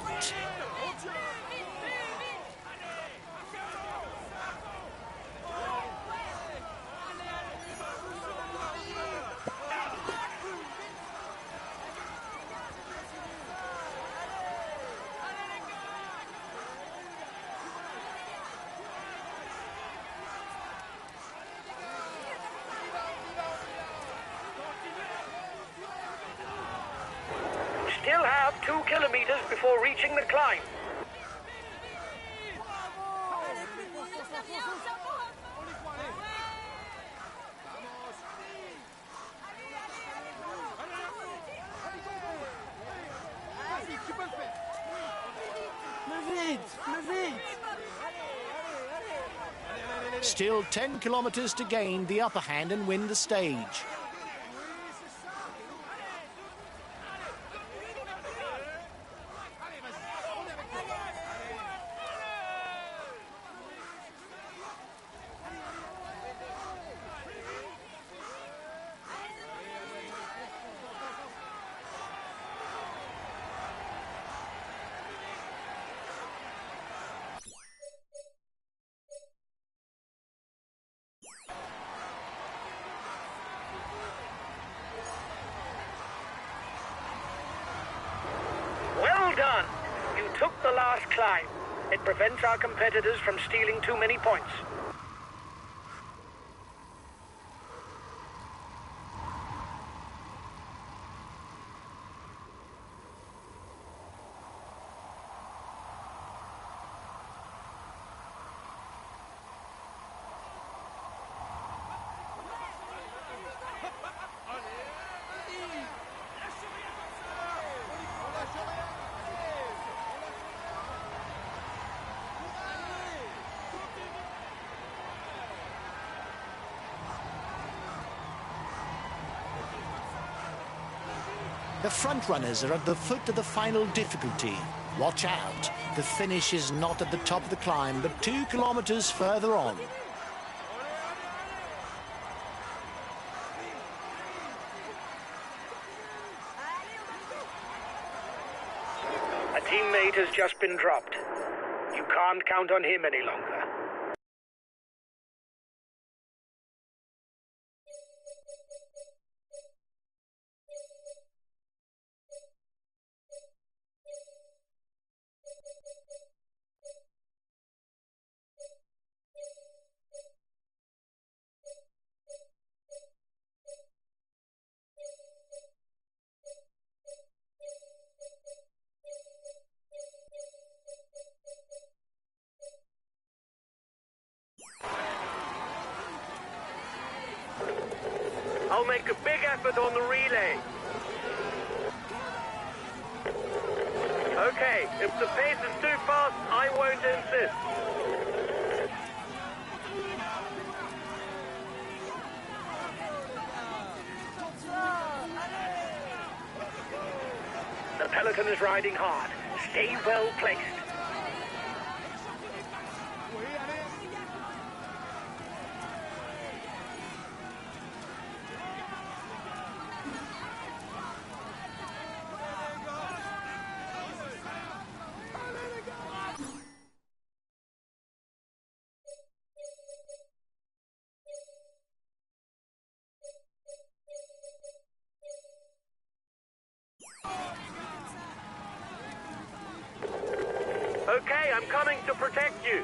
Still have 2 kilometers before reaching the climb. Still 10 kilometers to gain the upper hand and win the stage. Well done! You took the last climb. It prevents our competitors from stealing too many points. The front runners are at the foot of the final difficulty. Watch out. The finish is not at the top of the climb, but 2 kilometers further on. A teammate has just been dropped. You can't count on him any longer. I'll make a big effort on the relay. Okay, if the pace is too fast, I won't insist. The peloton is riding hard. Stay well placed. Okay, I'm coming to protect you.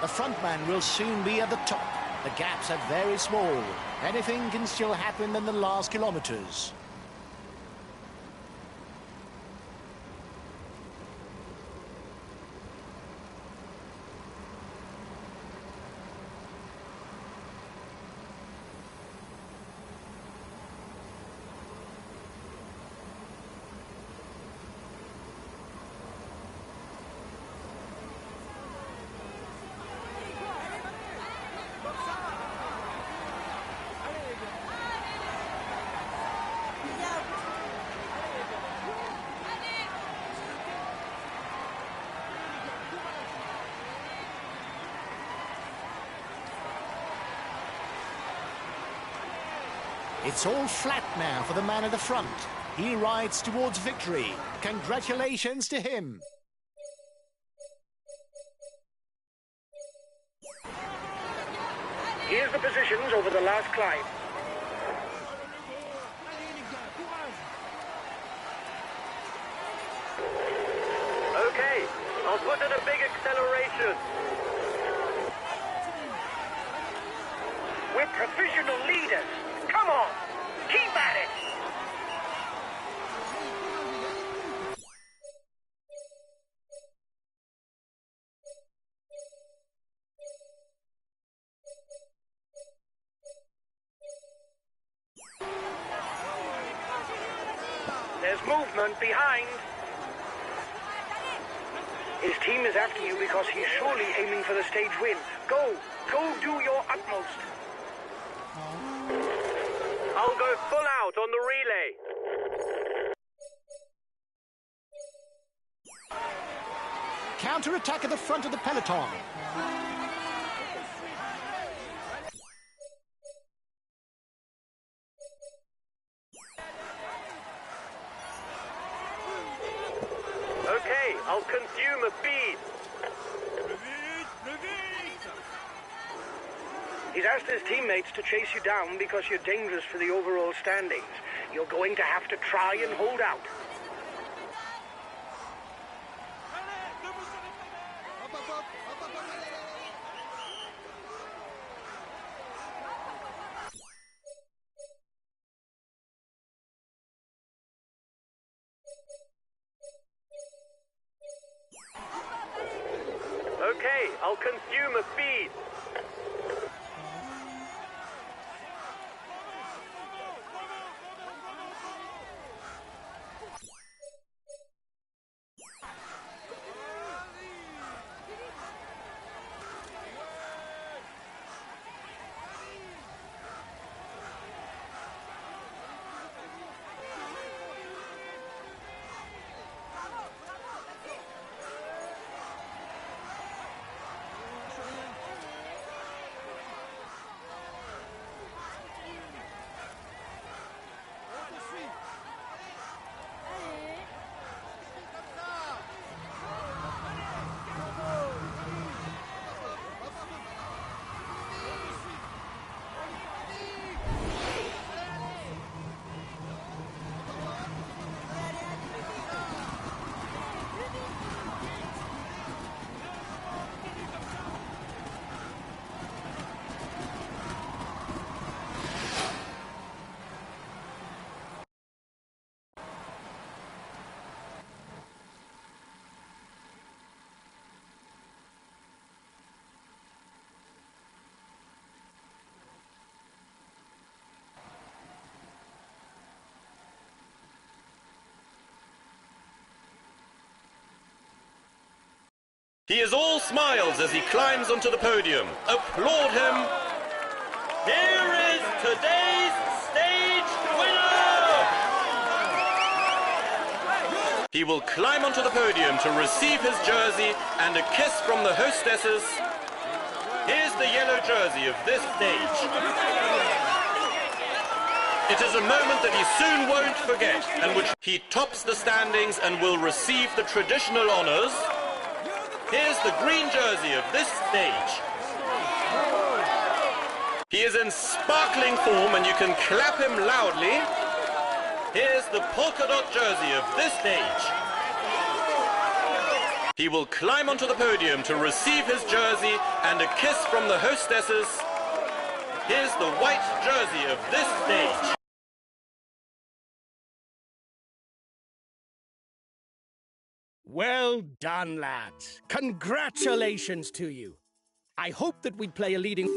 The front man will soon be at the top. The gaps are very small. Anything can still happen in the last kilometers. It's all flat now for the man at the front. He rides towards victory. Congratulations to him. Here's the positions over the last climb. Okay, I'll put in a big acceleration. We're professional leaders. Come on, keep at it. There's movement behind. His team is after you because he's surely aiming for the stage win. Go do your utmost. I'll go full out on the relay. Counter-attack at the front of the peloton. Okay, I'll consume a feed. He's asked his teammates to chase you down because you're dangerous for the overall standings. You're going to have to try and hold out. Okay, I'll consume a feed. He is all smiles as he climbs onto the podium. Applaud him. Here is today's stage winner! He will climb onto the podium to receive his jersey and a kiss from the hostesses. Here's the yellow jersey of this stage. It is a moment that he soon won't forget, and which he tops the standings and will receive the traditional honors. Here's the green jersey of this stage. He is in sparkling form and you can clap him loudly. Here's the polka dot jersey of this stage. He will climb onto the podium to receive his jersey and a kiss from the hostesses. Here's the white jersey of this stage. Well done, lads. Congratulations to you. I hope that we'd play a leading...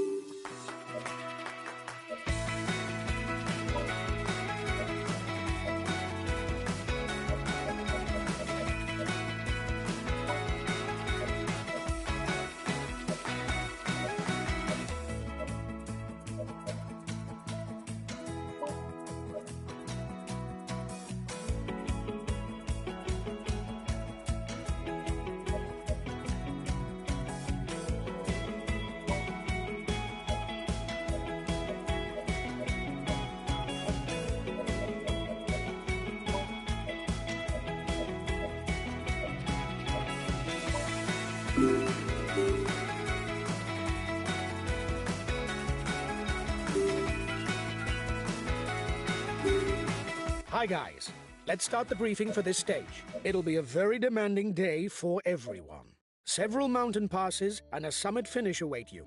Hi guys, let's start the briefing for this stage. It'll be a very demanding day for everyone. Several mountain passes and a summit finish await you.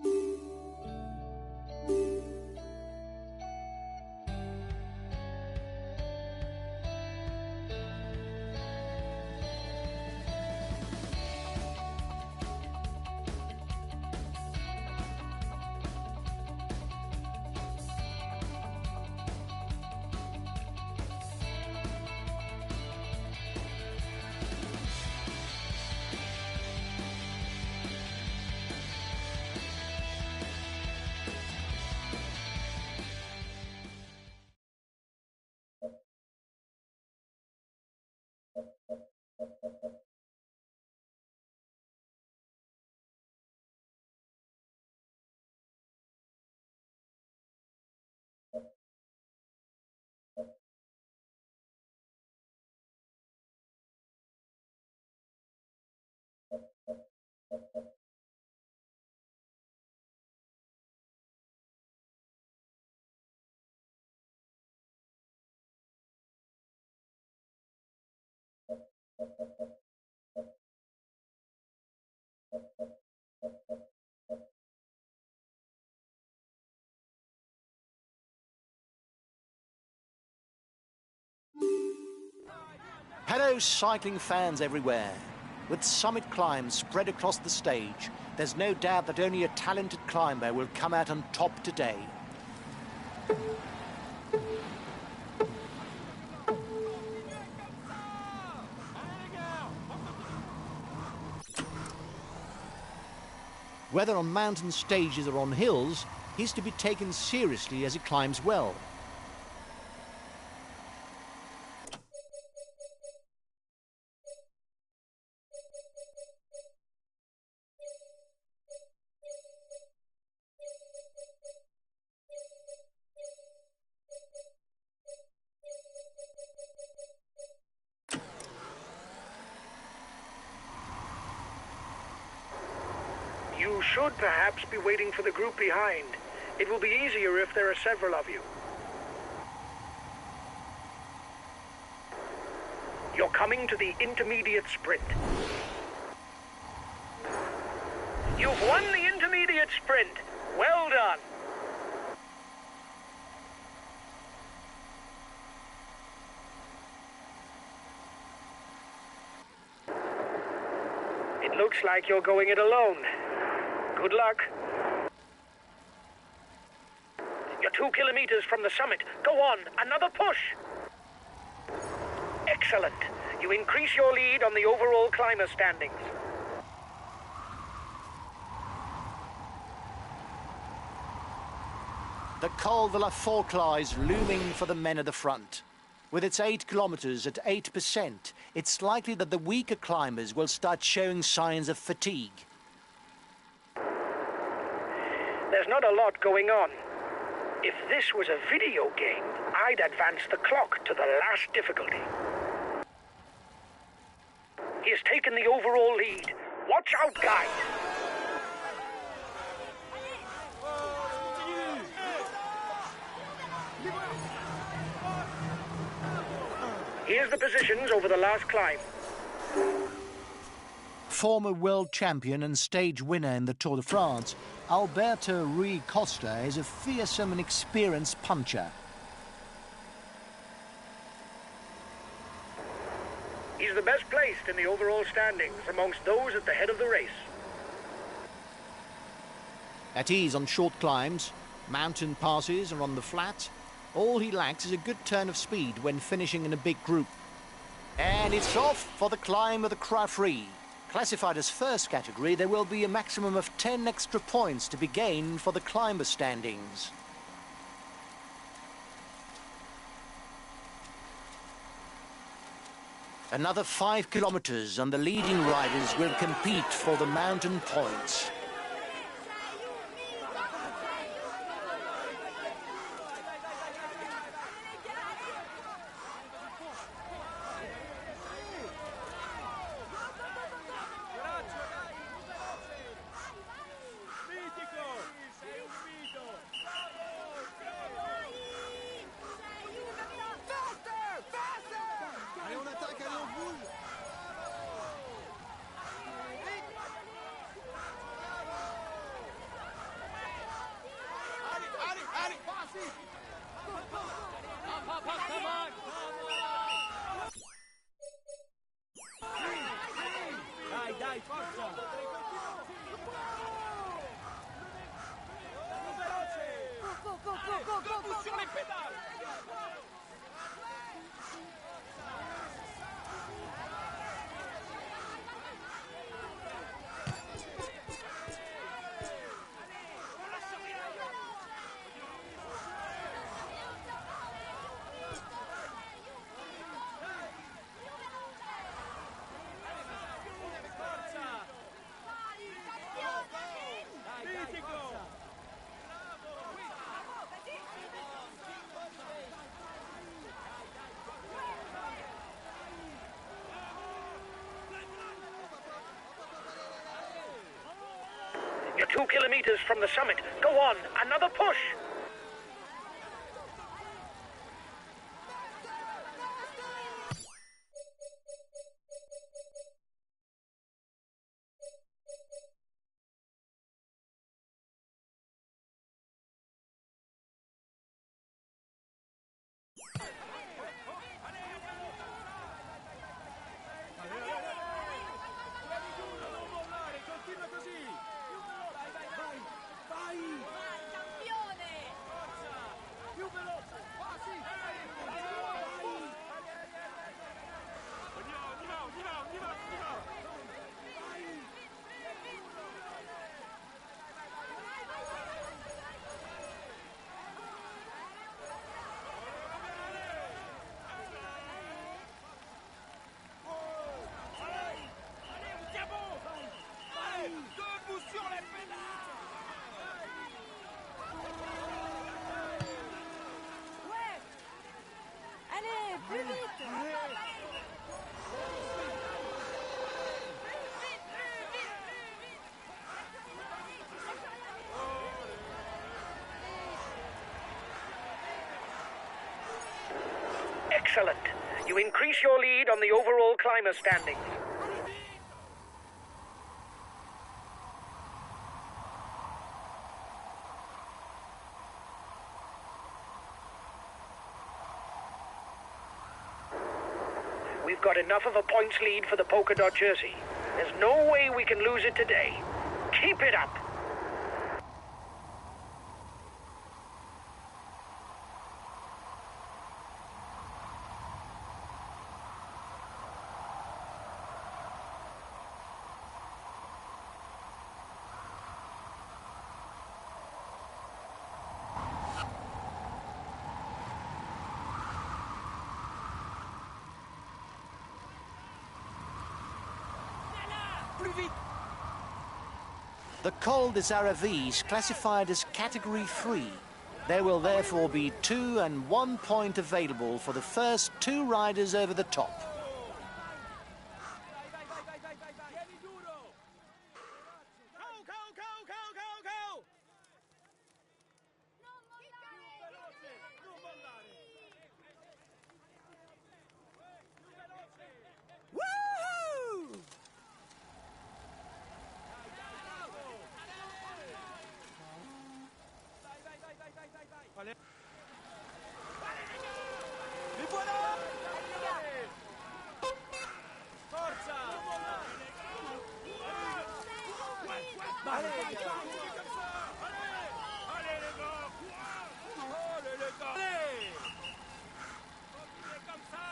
Hello, cycling fans everywhere. With summit climbs spread across the stage, there's no doubt that only a talented climber will come out on top today. Whether on mountain stages or on hills, he's to be taken seriously as he climbs well. You should perhaps be waiting for the group behind. It will be easier if there are several of you. You're coming to the intermediate sprint. You've won the intermediate sprint. Well done. It looks like you're going it alone. Good luck. You're 2 kilometers from the summit. Go on, another push. Excellent. You increase your lead on the overall climber standings. The Col de la Forclaz is looming for the men at the front. With its 8 kilometers at 8%, it's likely that the weaker climbers will start showing signs of fatigue. There's not a lot going on. If this was a video game, I'd advance the clock to the last difficulty. He has taken the overall lead. Watch out, guys! Here's the positions over the last climb. Former world champion and stage winner in the Tour de France, Alberto Rui Costa is a fearsome and experienced puncher. He's the best placed in the overall standings amongst those at the head of the race. At ease on short climbs, mountain passes or on the flat, all he lacks is a good turn of speed when finishing in a big group. And it's off for the climb of the Croix Free. Classified as first category, there will be a maximum of 10 extra points to be gained for the climber standings. Another 5 kilometers and the leading riders will compete for the mountain points. You're 2 kilometers from the summit. Go on, another push. Excellent. You increase your lead on the overall climber standings. We've got enough of a points lead for the polka dot jersey. There's no way we can lose it today. Keep it up. The Col des Aravis classified as Category 3. There will therefore be 2 and 1 point available for the first 2 riders over the top. Les voilà! Forza! Allez, les gars! Allez, les gars! Allez, les gars! Allez! Continuez comme ça!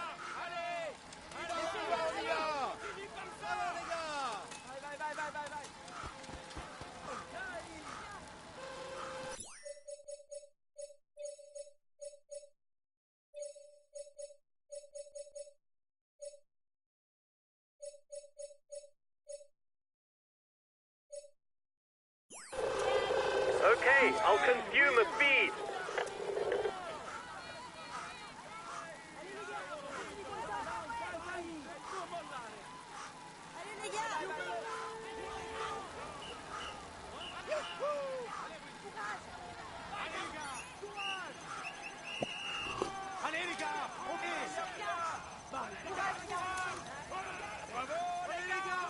Allez! Allez, les gars! Continue comme ça! Les gars! Vai! Okay, I'll consume a feed. Allez les gars! Allez, les gars! Bravo, les gars!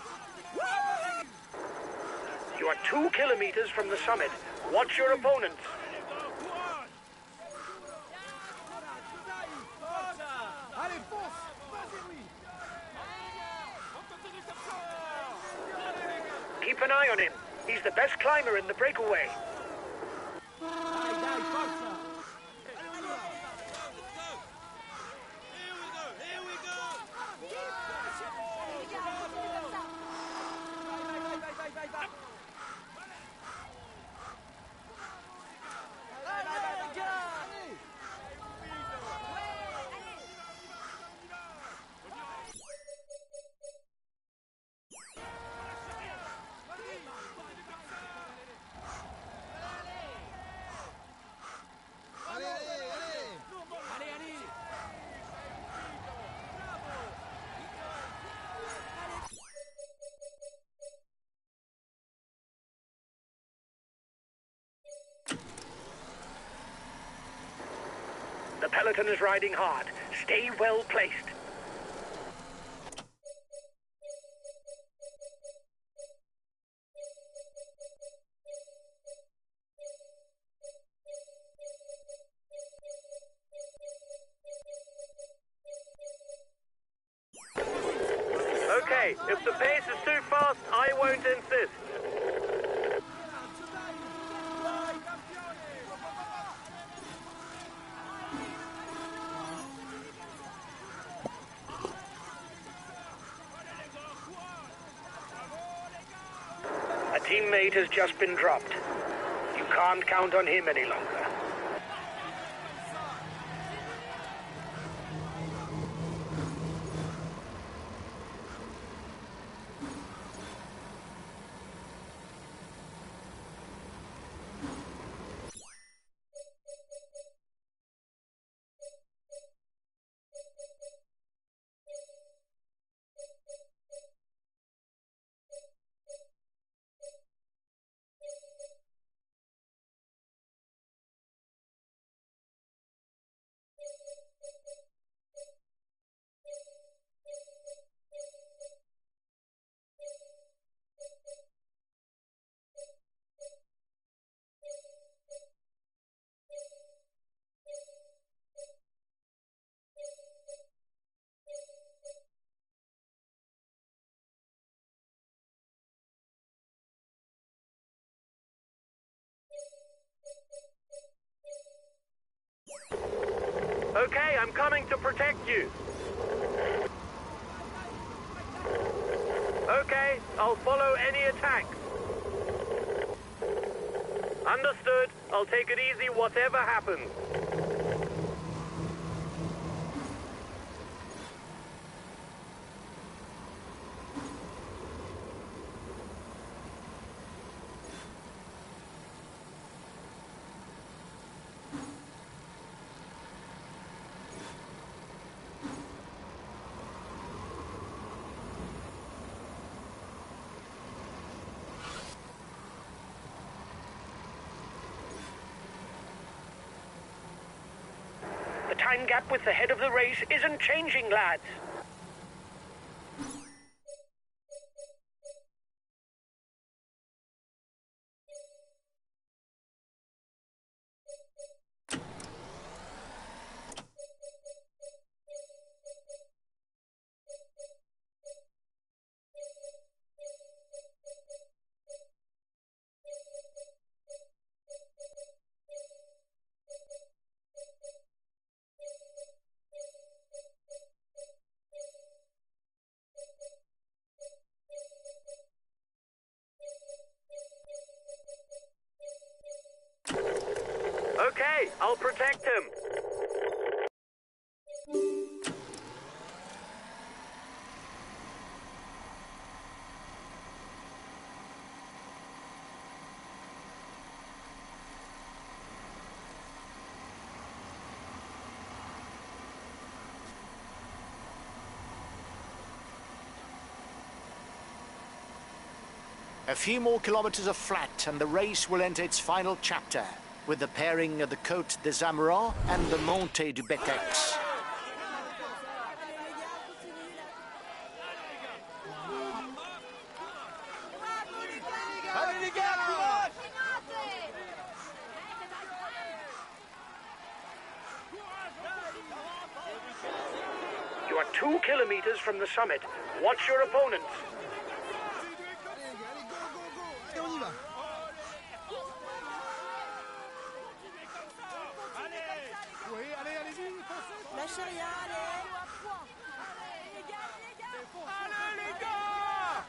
You are 2 kilometers from the summit. Watch your opponents. Allez, fonce! Vas-y, oui! On continue comme ça! Allez, les gars! Keep an eye on him. He's the best climber in the breakaway. Dai, forza! The peloton is riding hard. Stay well placed. Okay, if the pace is too fast, I won't insist. A teammate has just been dropped. You can't count on him any longer. Okay, I'm coming to protect you. Okay, I'll follow any attacks. Understood. I'll take it easy whatever happens. The time gap with the head of the race isn't changing, lads. Okay, I'll protect him. A few more kilometers of flat and the race will enter its final chapter with the pairing of the Côte des Amoureux and the Montée du Betex. Allez les gars, courage! You are 2 kilometers from the summit. Watch your opponents. Lâchez rien, allez. Allez les gars!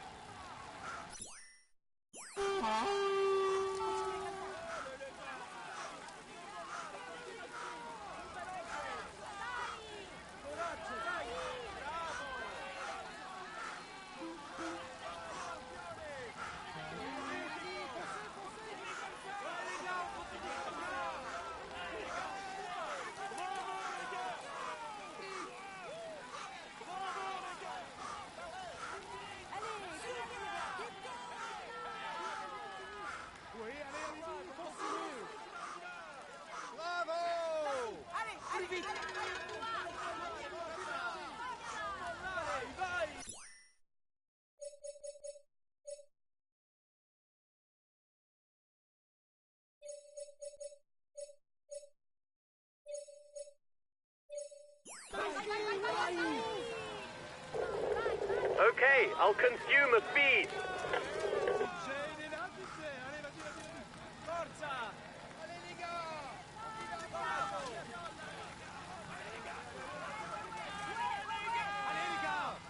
Okay, I'll consume a feed.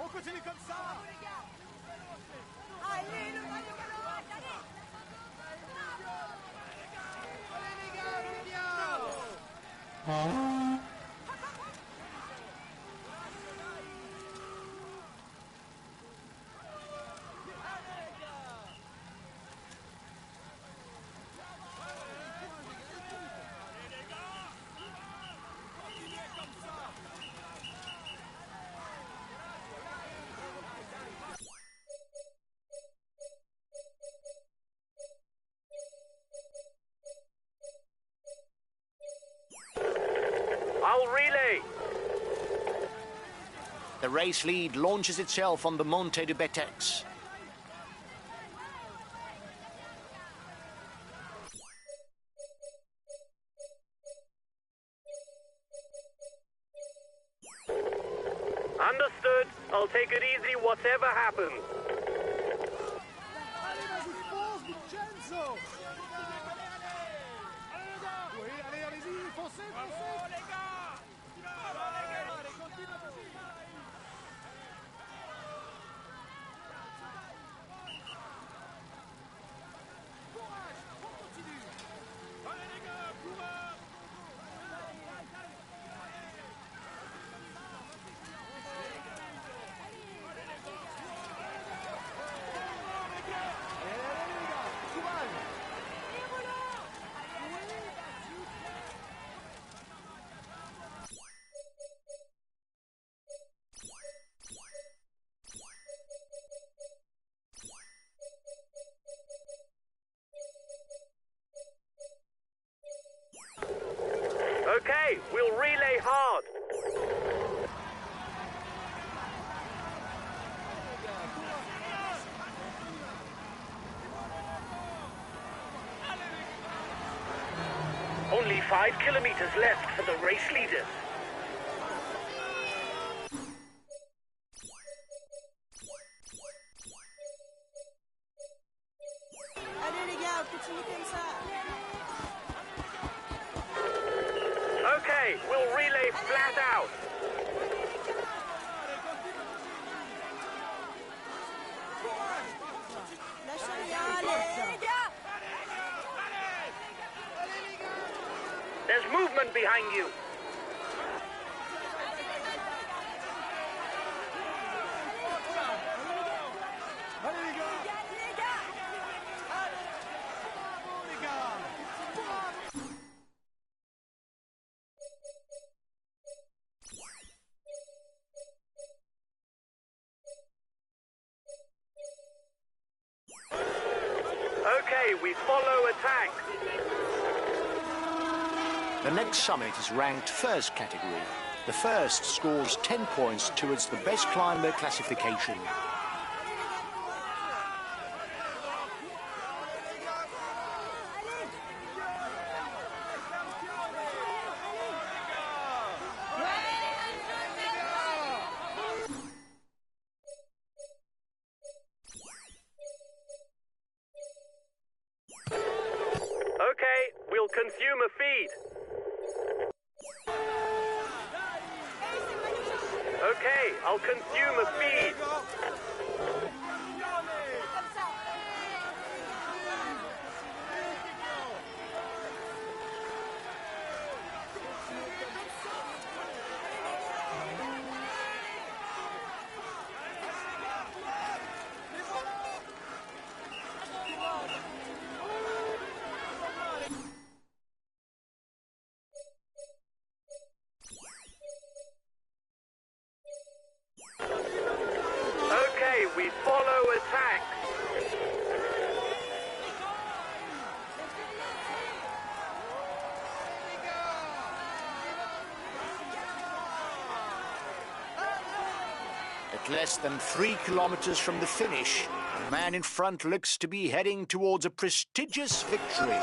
On continue comme ça! Allez, le bas du galop, allez. I'll relay. The race lead launches itself on the Montée du Betex. Understood. I'll take it easy whatever happens. Allez, vas-y, fonce, Vincenzo! Oui, allez, allez-y, foncez, foncez! Les gars! Okay, we'll relay hard. Only 5 kilometers left for the race leaders. Allez les gars, continuez comme ça. Okay, we'll relay flat out. Lâchez rien, allez les gars. There's movement behind you. Okay, we follow attack. The next summit is ranked first category. The first scores 10 points towards the best climber classification. Okay, we'll consume a feed. Okay, I'll consume a feed. Okay, we follow attack. At less than 3 kilometers from the finish, the man in front looks to be heading towards a prestigious victory.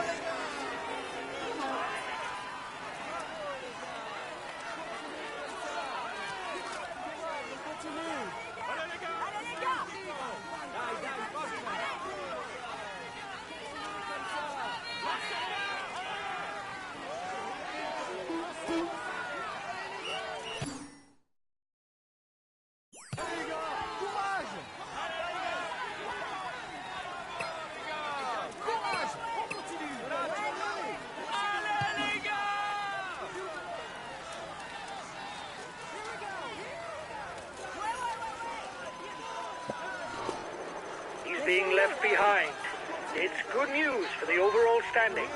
He's being left behind. It's good news for the overall standing.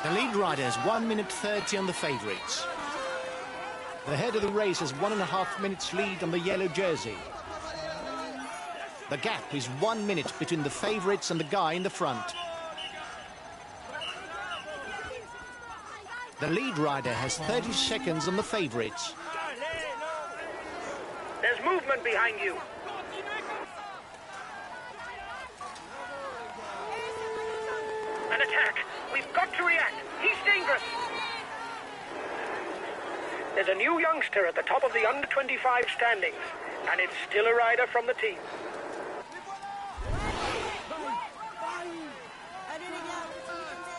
The lead rider has 1 minute 30 on the favourites. The head of the race has 1.5 minutes lead on the yellow jersey. The gap is 1 minute between the favourites and the guy in the front. The lead rider has 30 seconds on the favourites. There's movement behind you. An attack. We've got to react. He's dangerous. There's a new youngster at the top of the under-25 standings, and it's still a rider from the team. Allez les gars, continuez comme ça.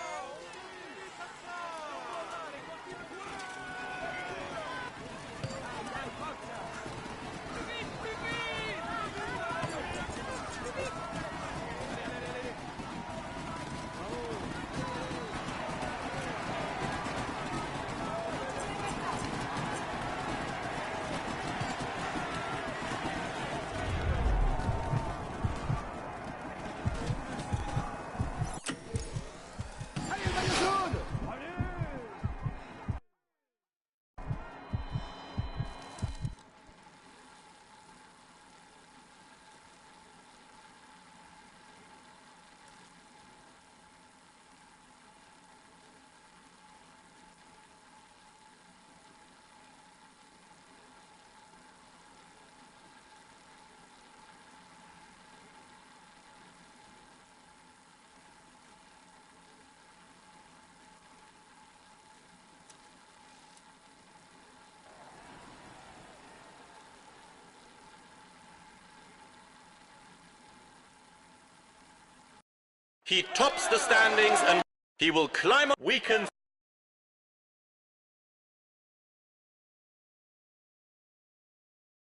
He tops the standings and he will climb up. We can...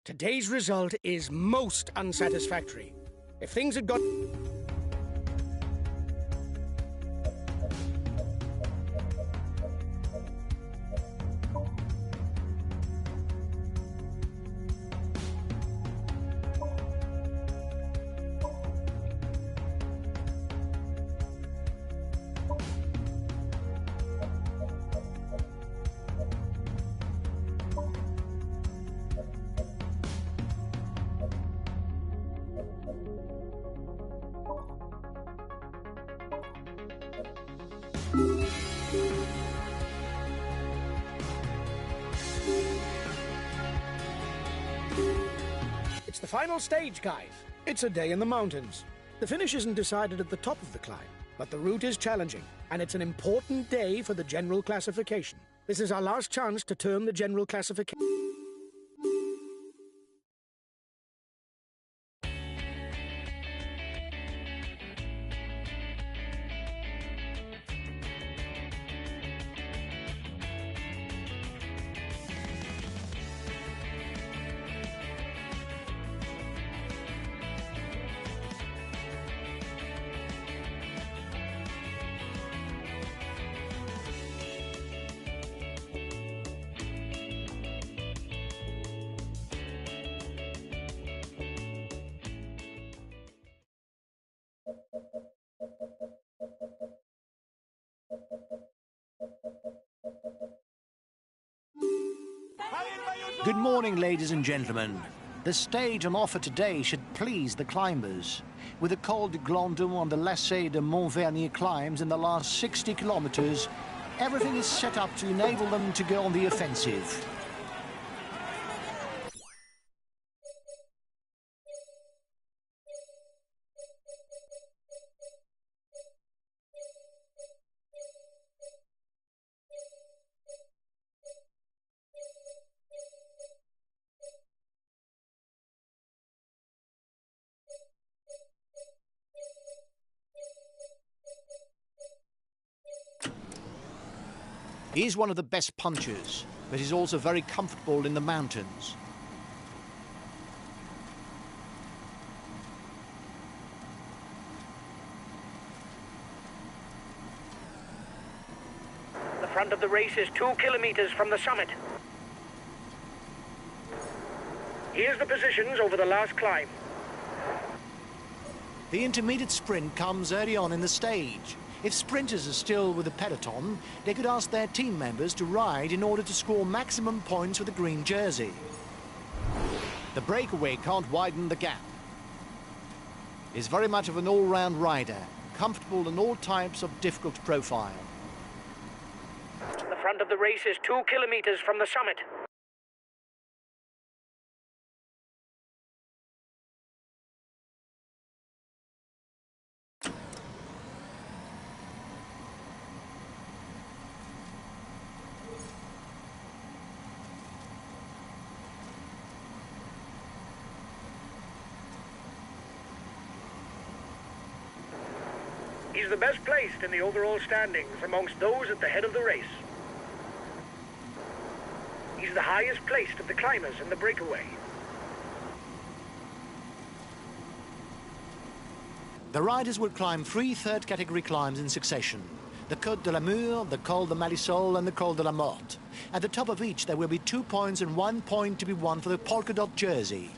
Today's result is most unsatisfactory. If things had gone... It's the final stage, guys. It's a day in the mountains. The finish isn't decided at the top of the climb, but the route is challenging, and it's an important day for the general classification. This is our last chance to turn the general classification. Good morning, ladies and gentlemen. The stage on offer today should please the climbers. With the Col de Glandon and the Lacet de Montvernier climbs in the last 60 kilometers, everything is set up to enable them to go on the offensive. He's one of the best punchers, but he's also very comfortable in the mountains. The front of the race is 2 kilometers from the summit. Here's the positions over the last climb. The intermediate sprint comes early on in the stage. If sprinters are still with the peloton, they could ask their team members to ride in order to score maximum points with the green jersey. The breakaway can't widen the gap. He's very much of an all-round rider, comfortable in all types of difficult profile. The front of the race is 2 kilometers from the summit. He's the best placed in the overall standings amongst those at the head of the race. He's the highest placed of the climbers in the breakaway. The riders will climb 3 third-category climbs in succession. The Côte de la Mure, the Col de Malisol and the Col de la Morte. At the top of each there will be 2 points and 1 point to be won for the polka dot jersey.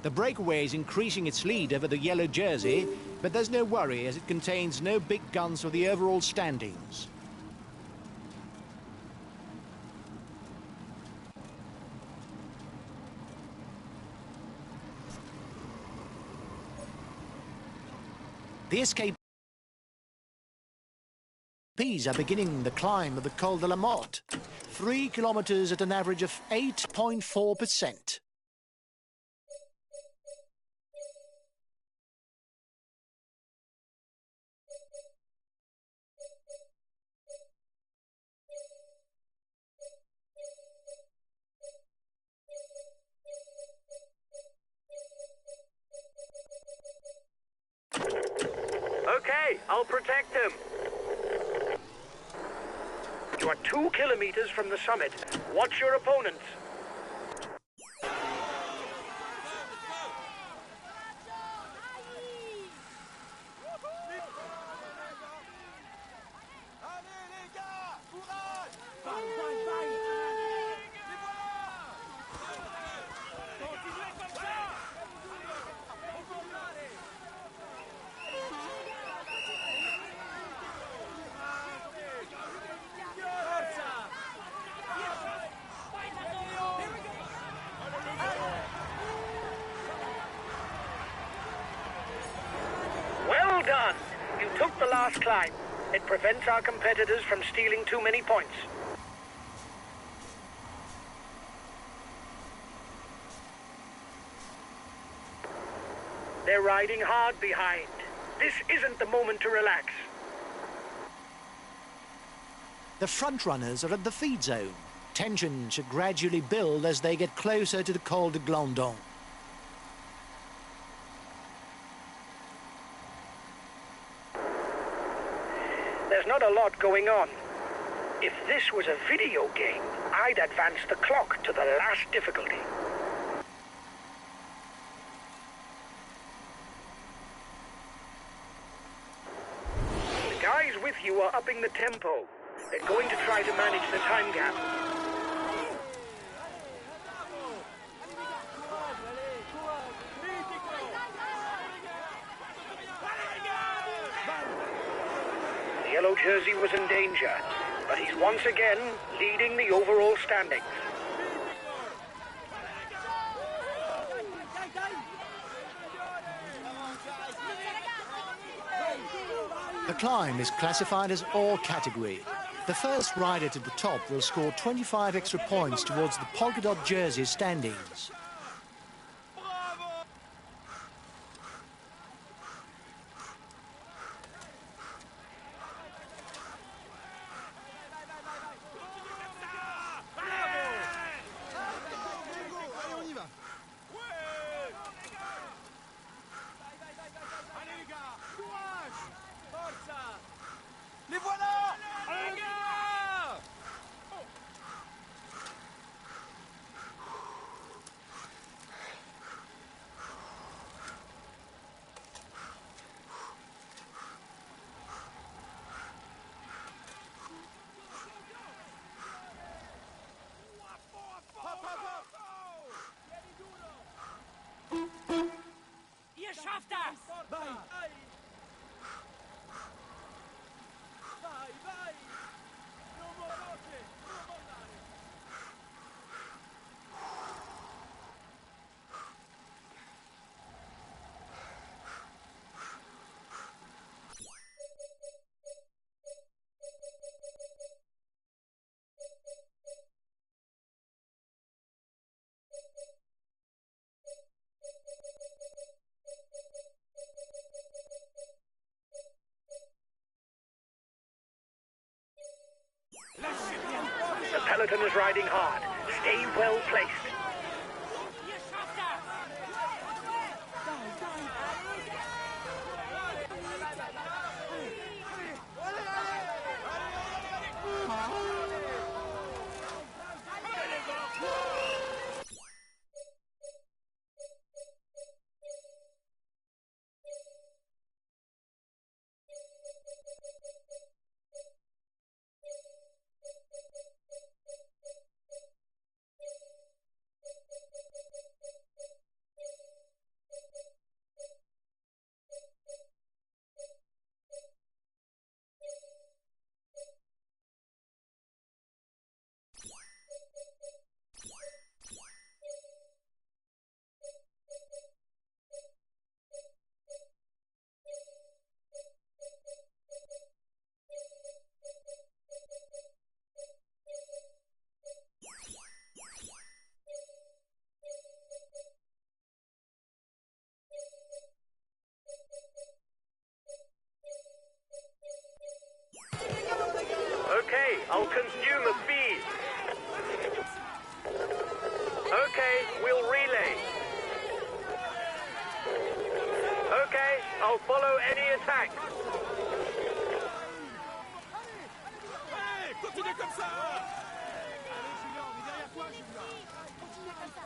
The breakaway is increasing its lead over the yellow jersey, but there's no worry as it contains no big guns for the overall standings. The escapees are beginning the climb of the Col de la Morte, 3 kilometers at an average of 8.4%. I'll protect him. You are 2 kilometers from the summit. Watch your opponents. Well done! You took the last climb. It prevents our competitors from stealing too many points. They're riding hard behind. This isn't the moment to relax. The front runners are at the feed zone. Tension should gradually build as they get closer to the Col de Glandon. There's not a lot going on. If this was a video game, I'd advance the clock to the last difficulty. The guys with you are upping the tempo. They're going to try to manage the time gap. The yellow jersey was in danger, but he's once again leading the overall standings. The climb is classified as all category. The first rider to the top will score 25 extra points towards the polka dot jersey standings. Les voilà! Les gars! Ihr schafft das! Vai! Vai, vai! Non veloce! Non mollare! The peloton is riding hard. Stay well placed. Ihr schafft das! Okay, I'll consume a feed. Okay, we'll relay. Okay, I'll follow any attack. comme ça. Allez, Julien, on est derrière toi, Julien. Continuez comme ça.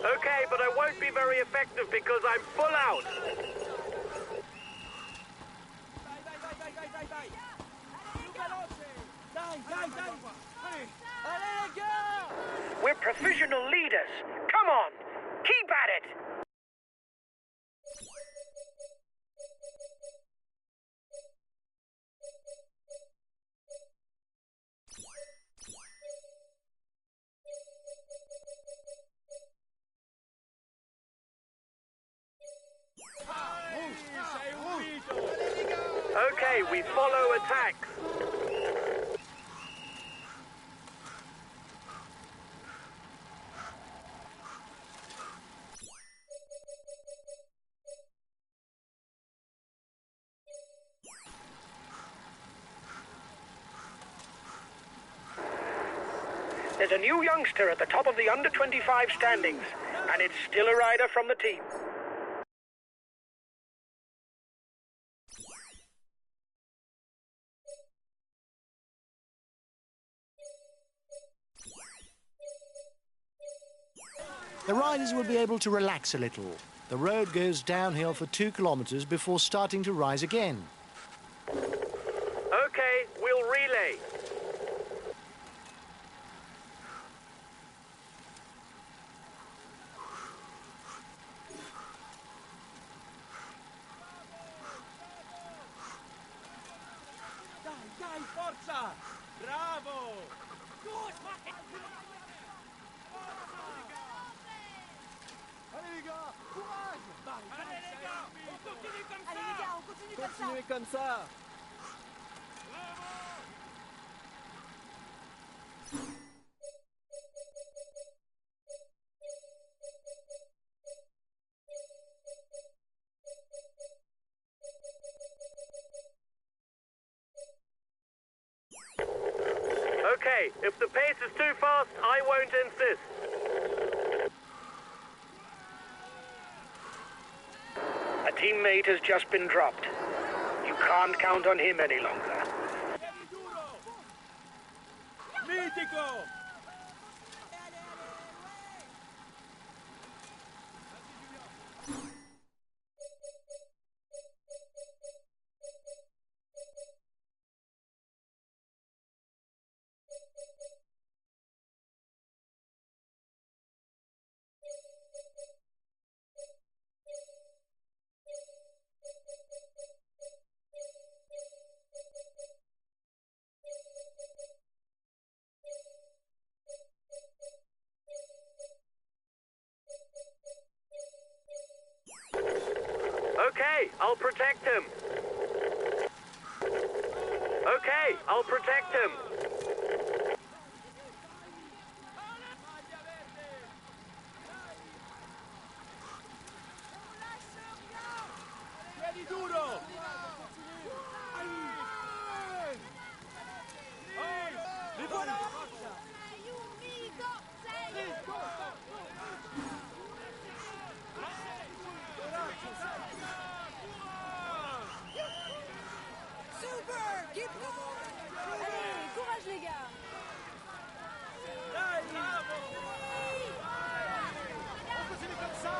Okay, but I won't be very effective because I'm full out. We're professional leaders. Come on, keep at it. Okay, we follow attacks. There's a new youngster at the top of the under-25 standings, and it's still a rider from the team. The riders will be able to relax a little. The road goes downhill for 2 kilometers before starting to rise again. Okay, we'll relay. Dai, forza! Bravo! Allez les gars, courage! Allez les gars, on continue comme ça! Allez les gars, on continue comme ça. Continuez comme ça! Okay, if the pace is too fast, I won't insist. A teammate has just been dropped. You can't count on him any longer. Mitico! Okay, I'll protect him. Okay, I'll protect him. Tieni duro! Les voilà! Super! Keep going! Allez, courage les gars! On continue comme ça!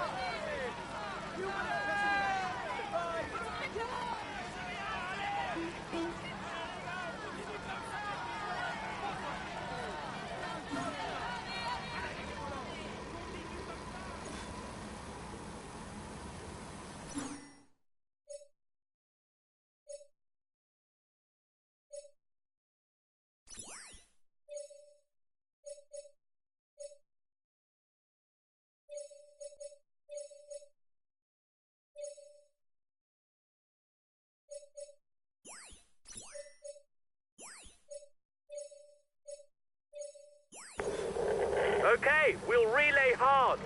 Okay, we'll relay hard.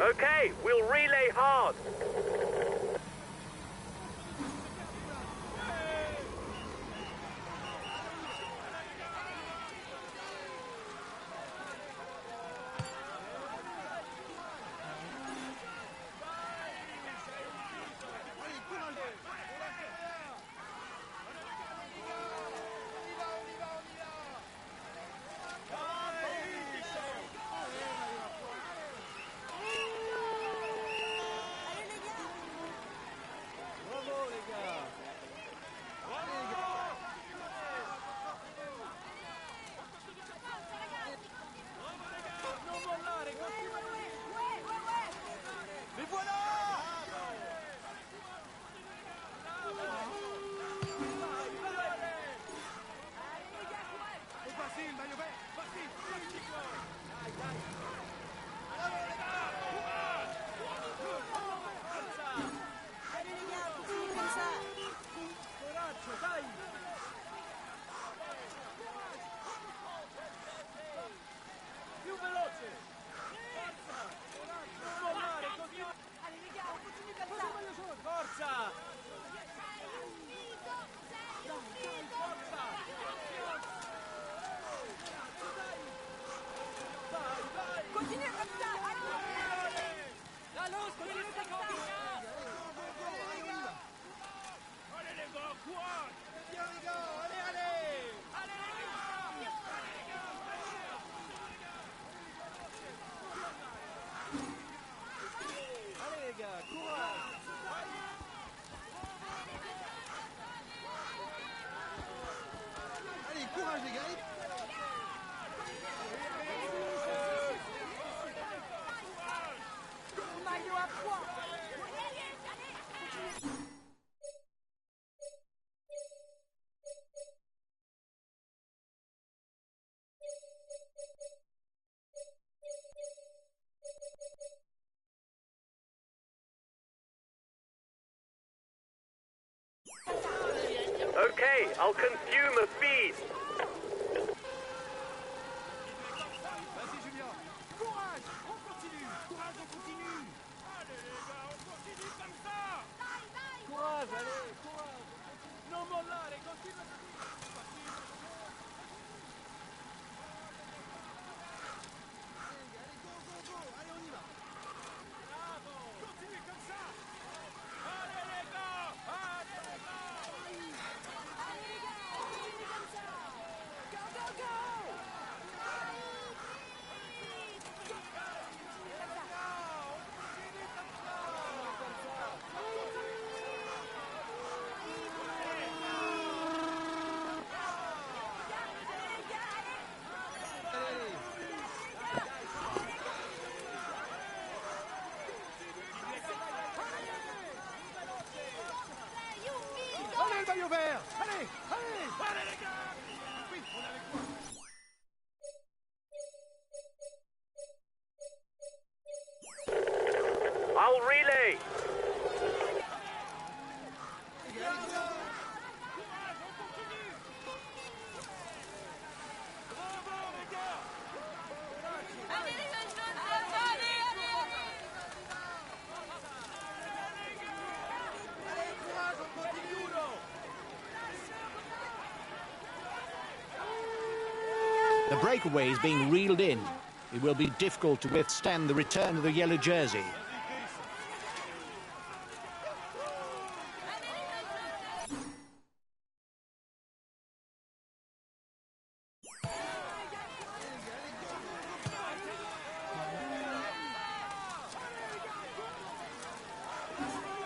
Okay, we'll relay hard. Okay, I'll consume a feed. Vas-y, Julien. Courage, on continue. Courage, on continue. Allez, les gars, on continue comme ça. Courage, allez, courage. Non, mollare, continue. Allez, go, go, go. Allez, on y va. Bravo. Continue comme ça. Allez, les gars. Allez, les gars. Allez les gars, continue comme ça. Go, go, go. Allez, le maillot vert. Allez, allez. Allez, les gars. Oui, on est avec toi. I'll relay. The breakaway is being reeled in. It will be difficult to withstand the return of the yellow jersey.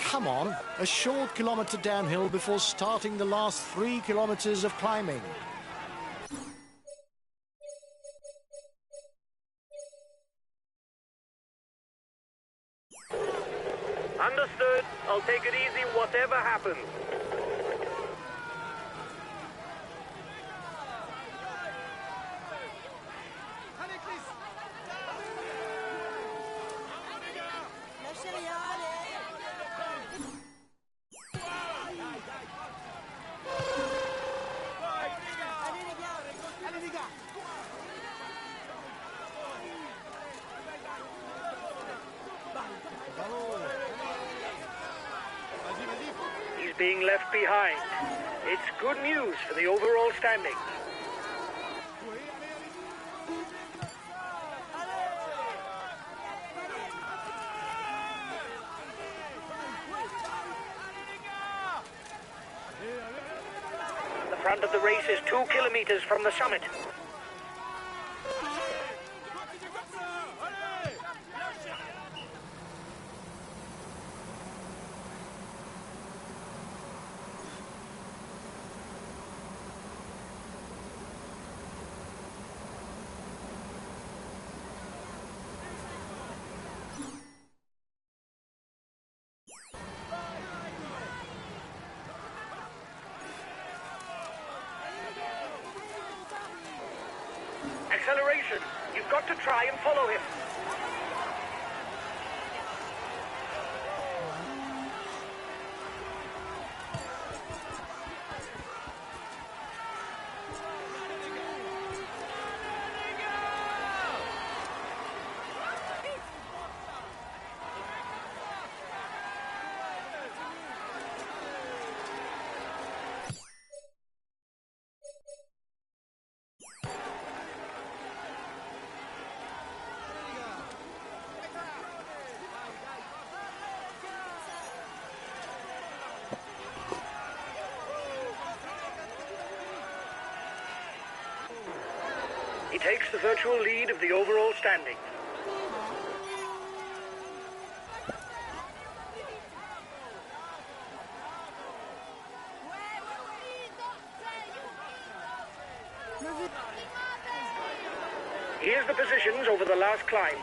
Come on, a short kilometre downhill before starting the last 3 kilometres of climbing. Understood. I'll take it easy whatever happens. Allez, Chris. Lâchez rien, allez. Allez les gars. Allez, les gars. Vas-y, vas-y. He's being left behind. It's good news for the overall standings. The front of the race is 2 kilometers from the summit. Acceleration. You've got to try and follow him. He takes the virtual lead of the overall standings. Here's the positions over the last climb.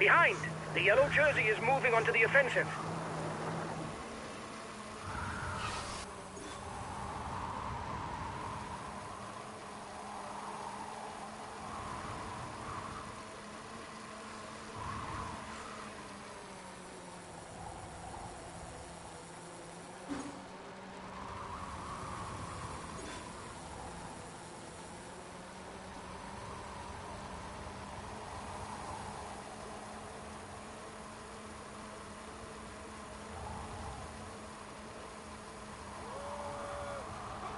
Behind, the yellow jersey is moving onto the offensive.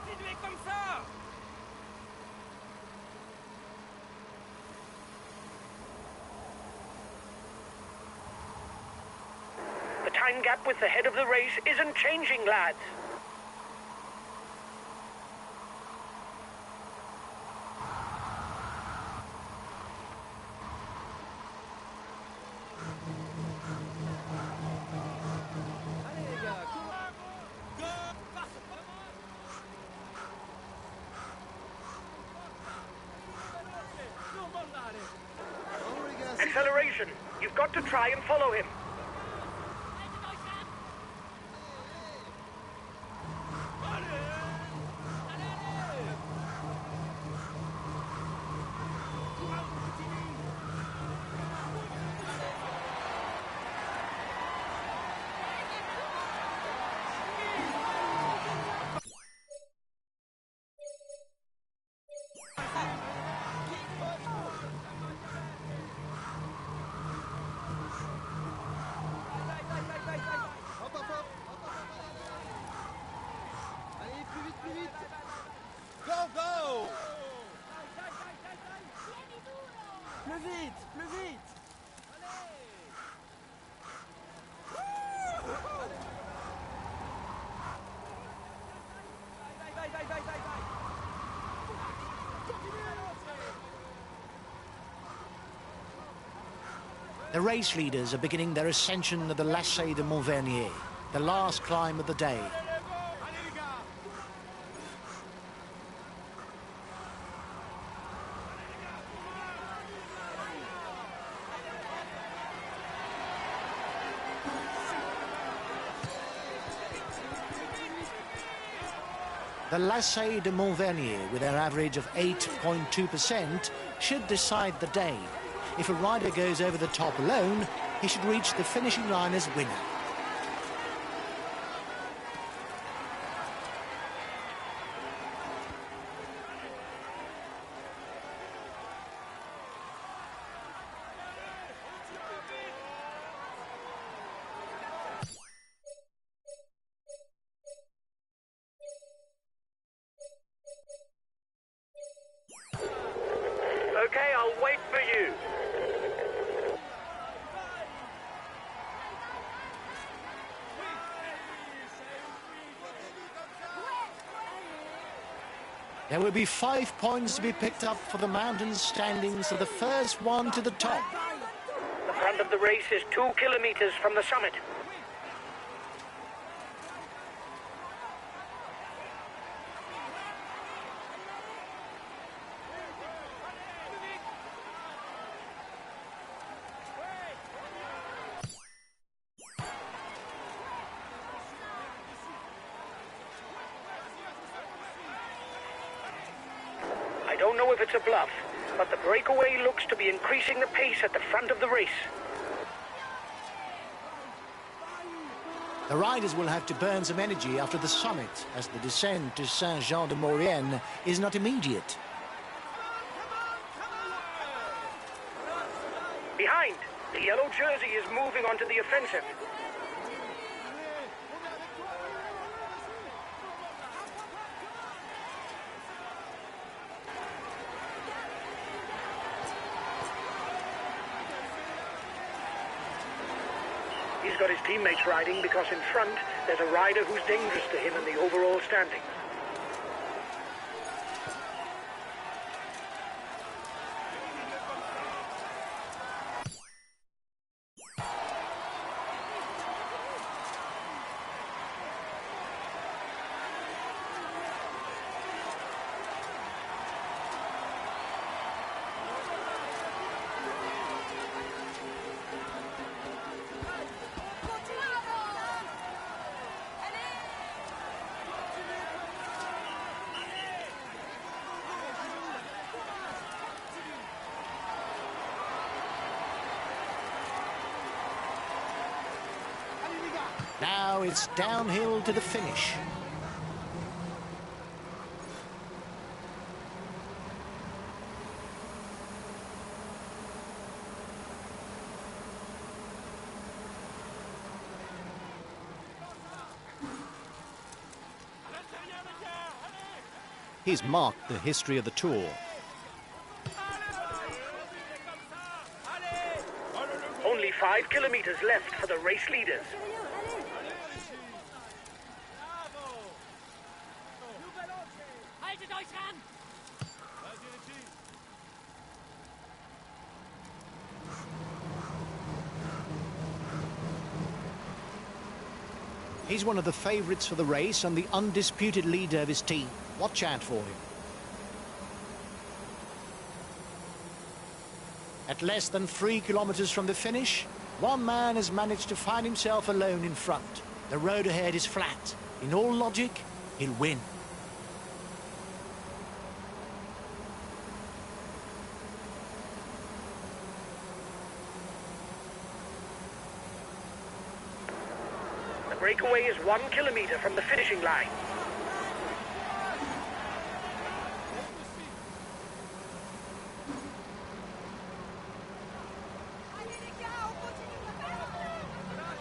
Continuez comme ça! The time gap with the head of the race isn't changing, lads. Allez les gars, courage! Go! Non mollare! Acceleration. You've got to try and follow him. Allez, plus vite, plus vite! Go, go! Plus vite, plus vite! The race leaders are beginning their ascension of the Lacet de Montvernier, the last climb of the day. The Lacet de Montvernier, with their average of 8.2%, should decide the day. If a rider goes over the top alone, he should reach the finishing line as winner. Okay, I'll wait for you. There will be 5 points to be picked up for the mountain standings of the first one to the top. The front of the race is 2 kilometers from the summit. I don't know if it's a bluff, but the breakaway looks to be increasing the pace at the front of the race. The riders will have to burn some energy after the summit, as the descent to Saint-Jean-de-Maurienne is not immediate. Behind, the yellow jersey is moving onto the offensive. He's got his teammates riding because in front there's a rider who's dangerous to him in the overall standings. Now it's downhill to the finish. He's marked the history of the Tour. Only 5 kilometers left for the race leaders. Haltet euch ran! He's one of the favourites for the race and the undisputed leader of his team. Watch out for him. At less than 3 kilometres from the finish, one man has managed to find himself alone in front. The road ahead is flat. In all logic, he'll win. The breakaway is 1 kilometer from the finishing line. Allez les gars, on continue la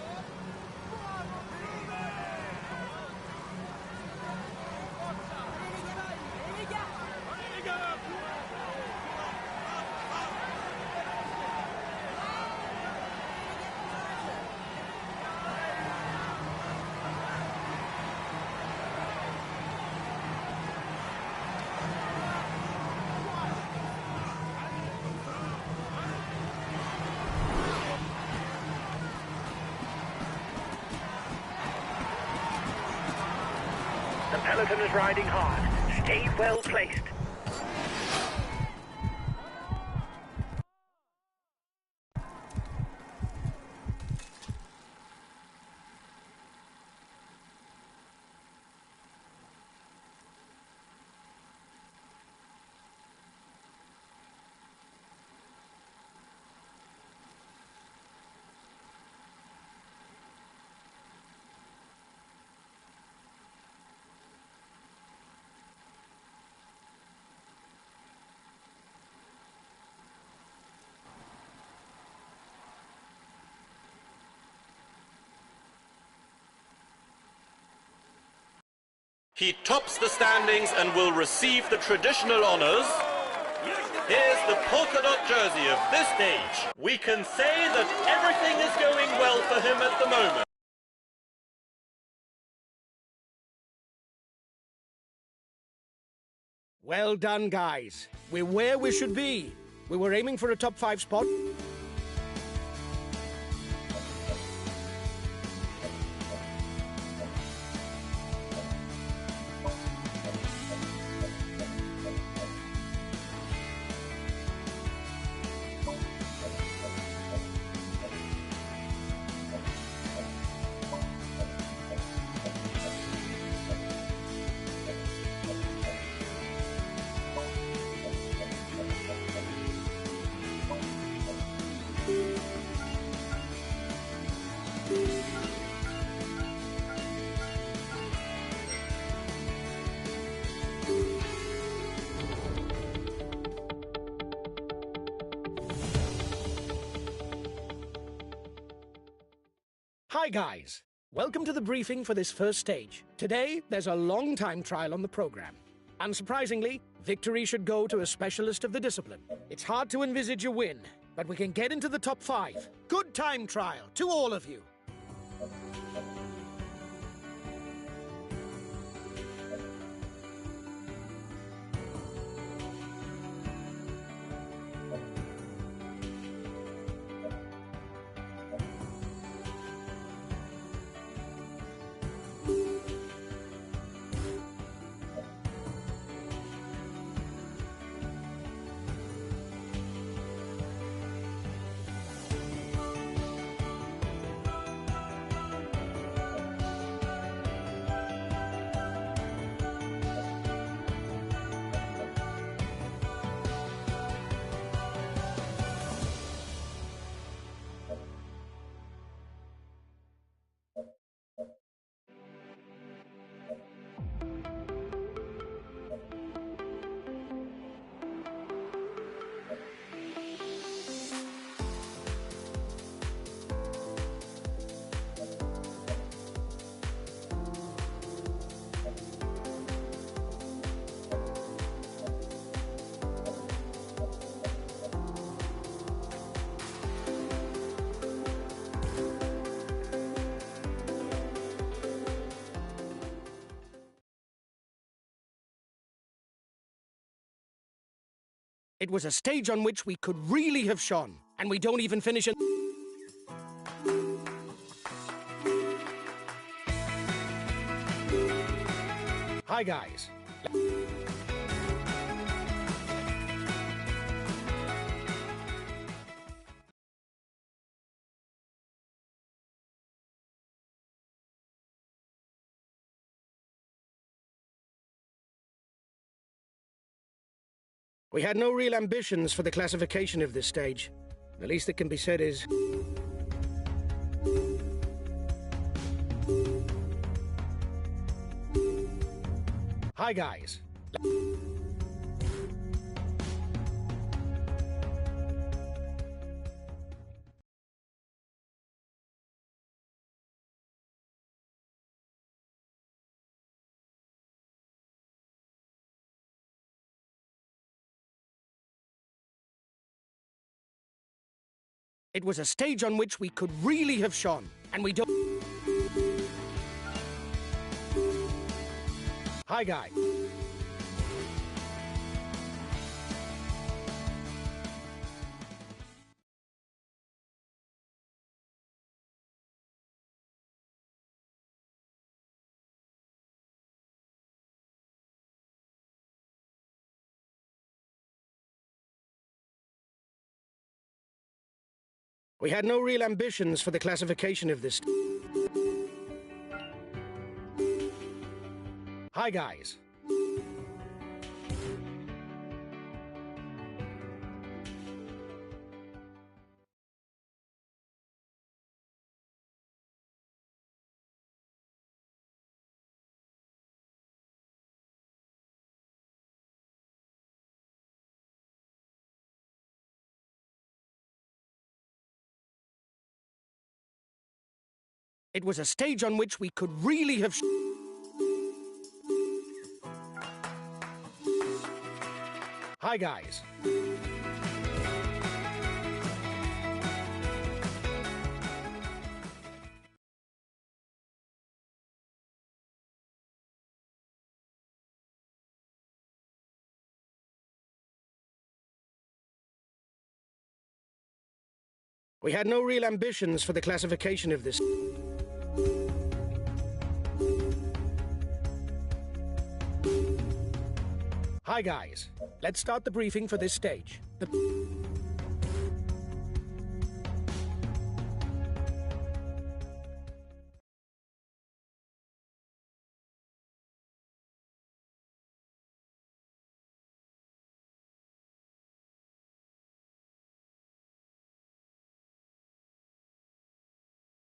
Allez les gars! The peloton is riding hard. Stay well placed. He tops the standings and will receive the traditional honours. Here's the polka dot jersey of this stage. We can say that everything is going well for him at the moment. Well done, guys. We're where we should be. We were aiming for a top 5 spot. Hi guys, welcome to the briefing for this first stage. Today, there's a long time trial on the program. Unsurprisingly, victory should go to a specialist of the discipline. It's hard to envisage a win, but we can get into the top 5. Good time trial to all of you. It was a stage on which we could really have shone, and we don't even finish it. Hi, guys. We had no real ambitions for the classification of this stage. The least that can be said is... Hi, guys. It was a stage on which we could really have shone, and we don't... Hi, guys. We had no real ambitions for the classification of this... Hi, guys. It was a stage on which we could really have... Hi, guys. We had no real ambitions for the classification of this... Hi, guys. Let's start the briefing for this stage.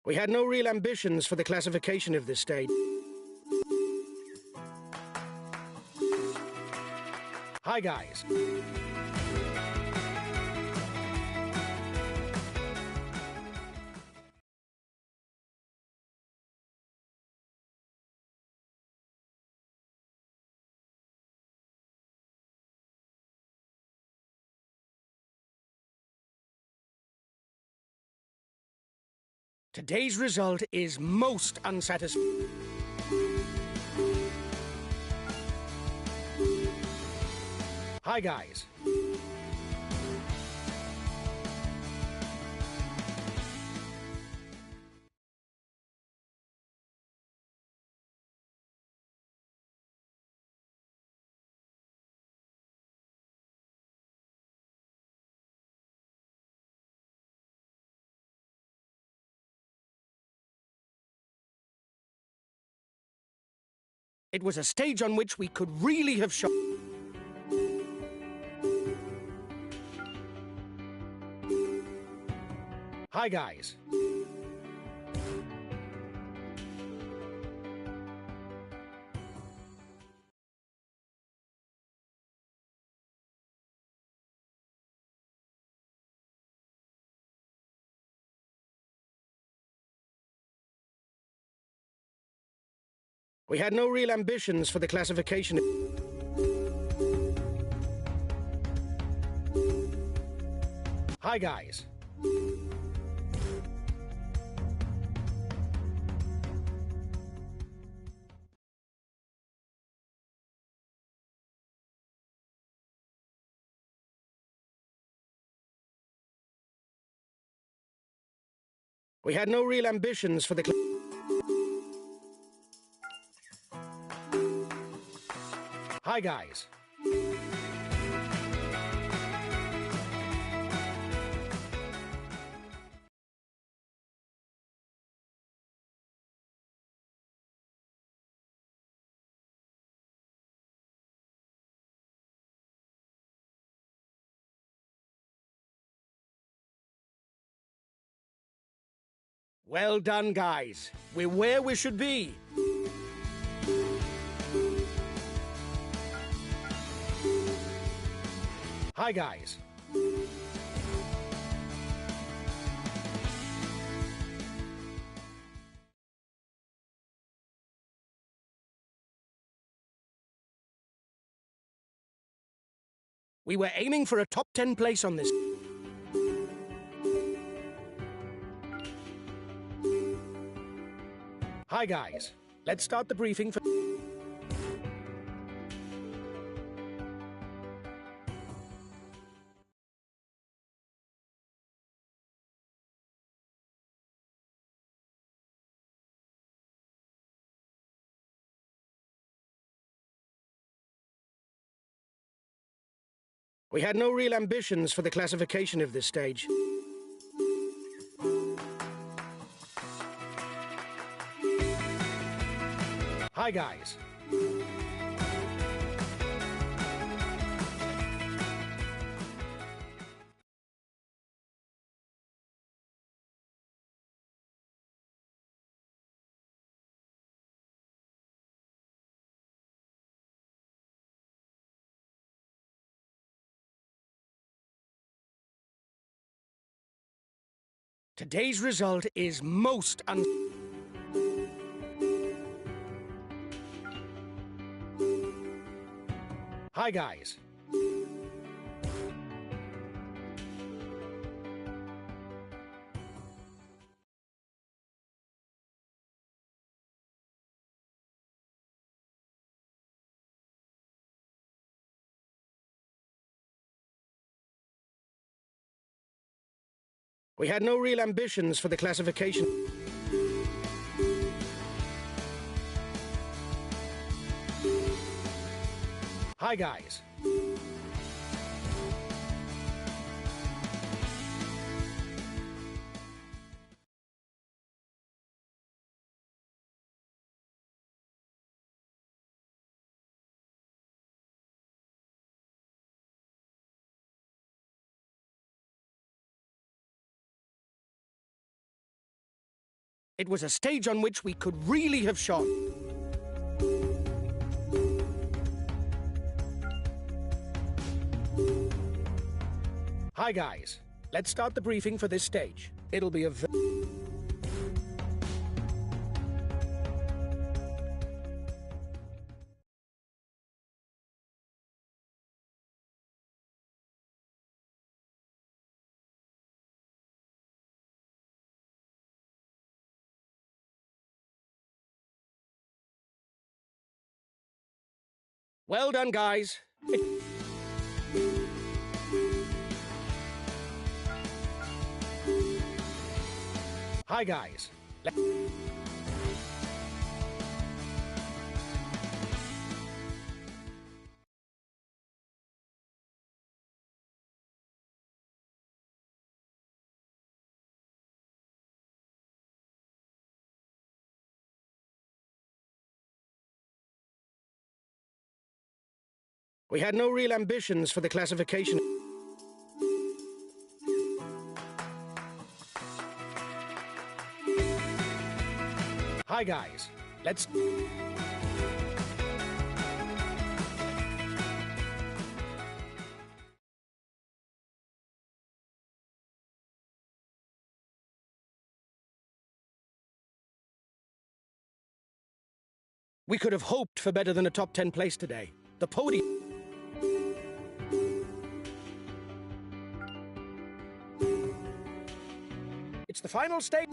We had no real ambitions for the classification of this stage. Hi, guys. Today's result is most unsatisfactory. Hi, guys. It was a stage on which we could really have shone. Hi, guys. We had no real ambitions for the classification. Hi, guys. We had no real ambitions for the... Hi, guys. Well done, guys. We're where we should be. Hi, guys. We were aiming for a top 10 place on this. Hi, guys. Let's start the briefing for... We had no real ambitions for the classification of this stage. Hi, guys. Today's result is most Hi, guys. We had no real ambitions for the classification. Hi, guys. It was a stage on which we could really have shone. Hi, guys. Let's start the briefing for this stage. It'll be a... Well done, guys. Hi, guys. We had no real ambitions for the classification. Hi, guys. Let's... We could have hoped for better than a top 10 place today. The podium... It's the final stage.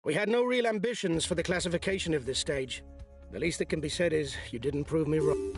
We had no real ambitions for the classification of this stage. The least that can be said is you didn't prove me wrong.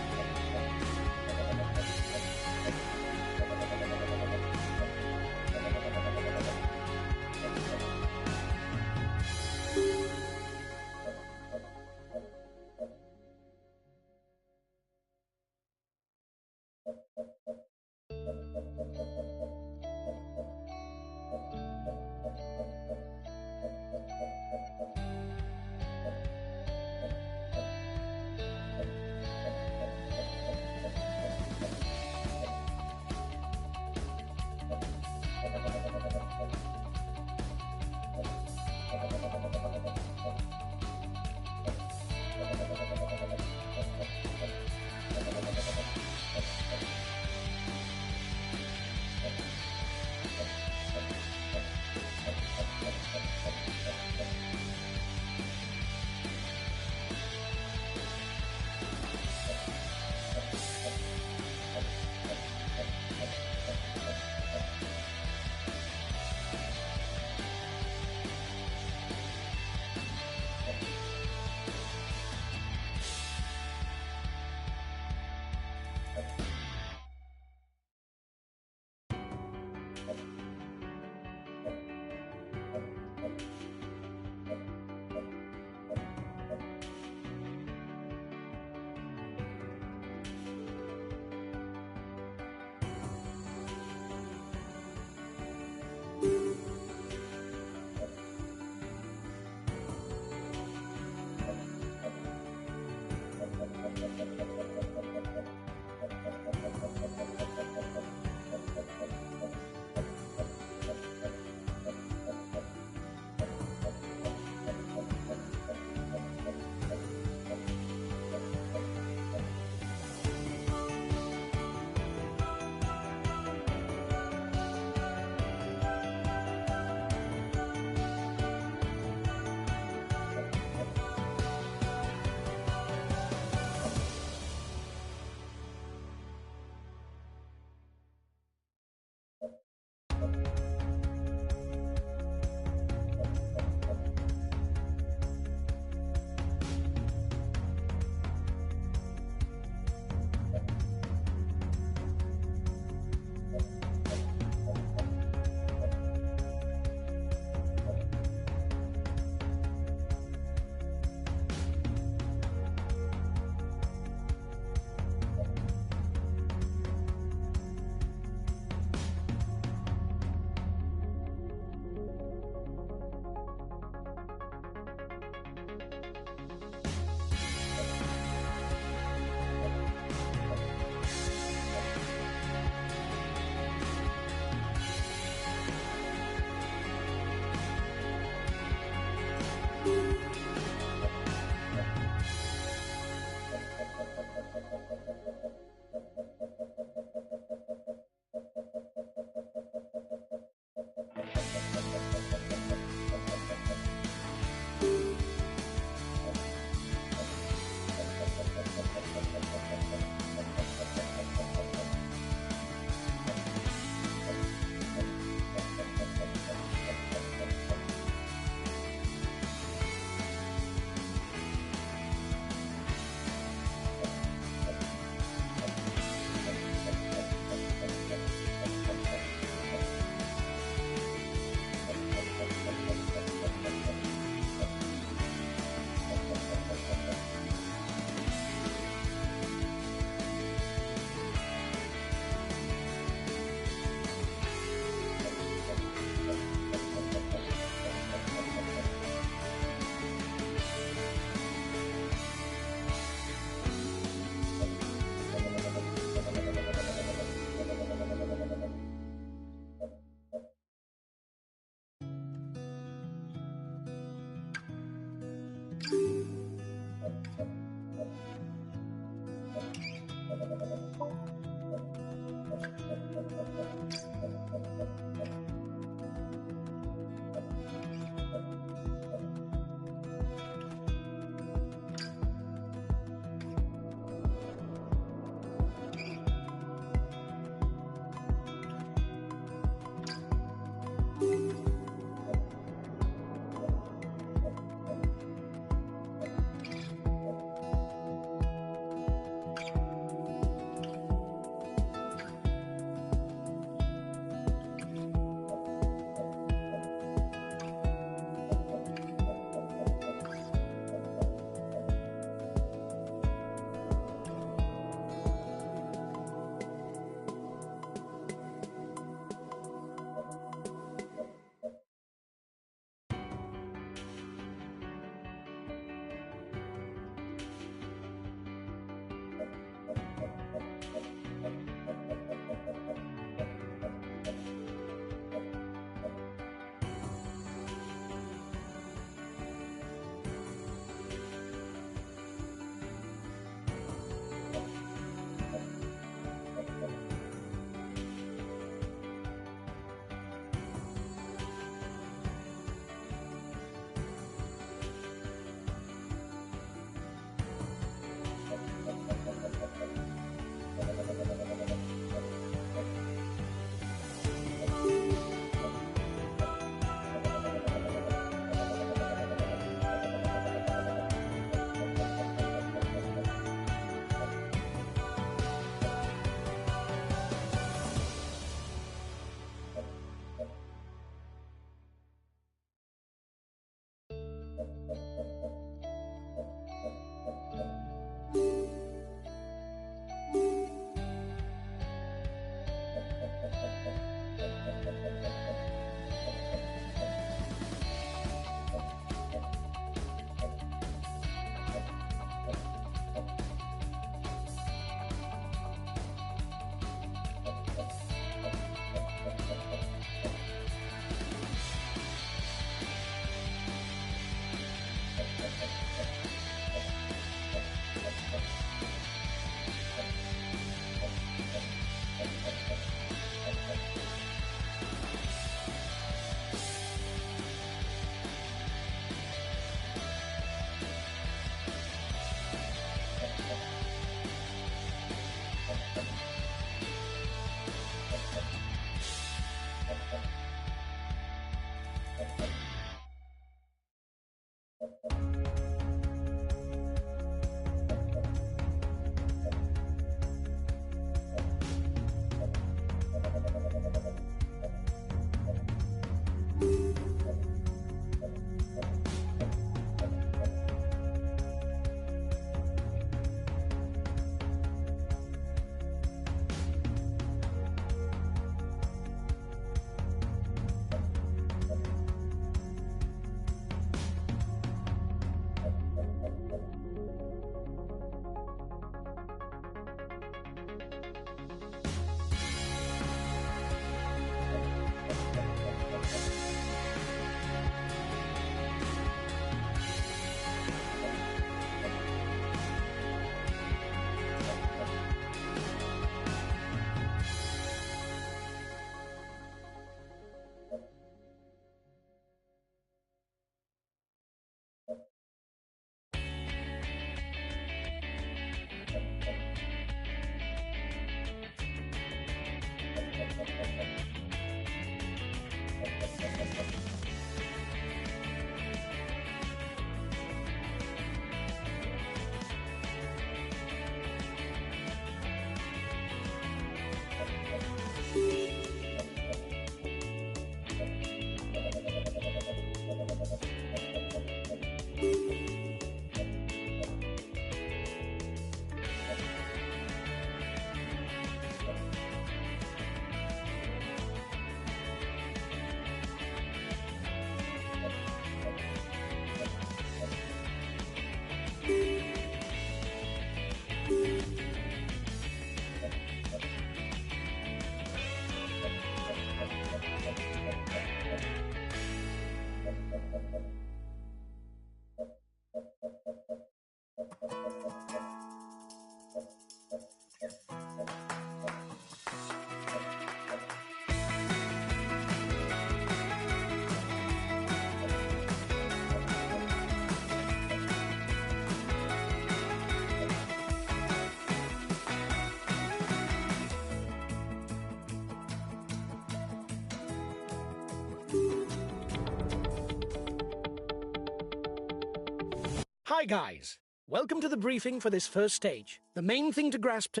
Hi, guys. Welcome to the briefing for this first stage. The main thing to grasp today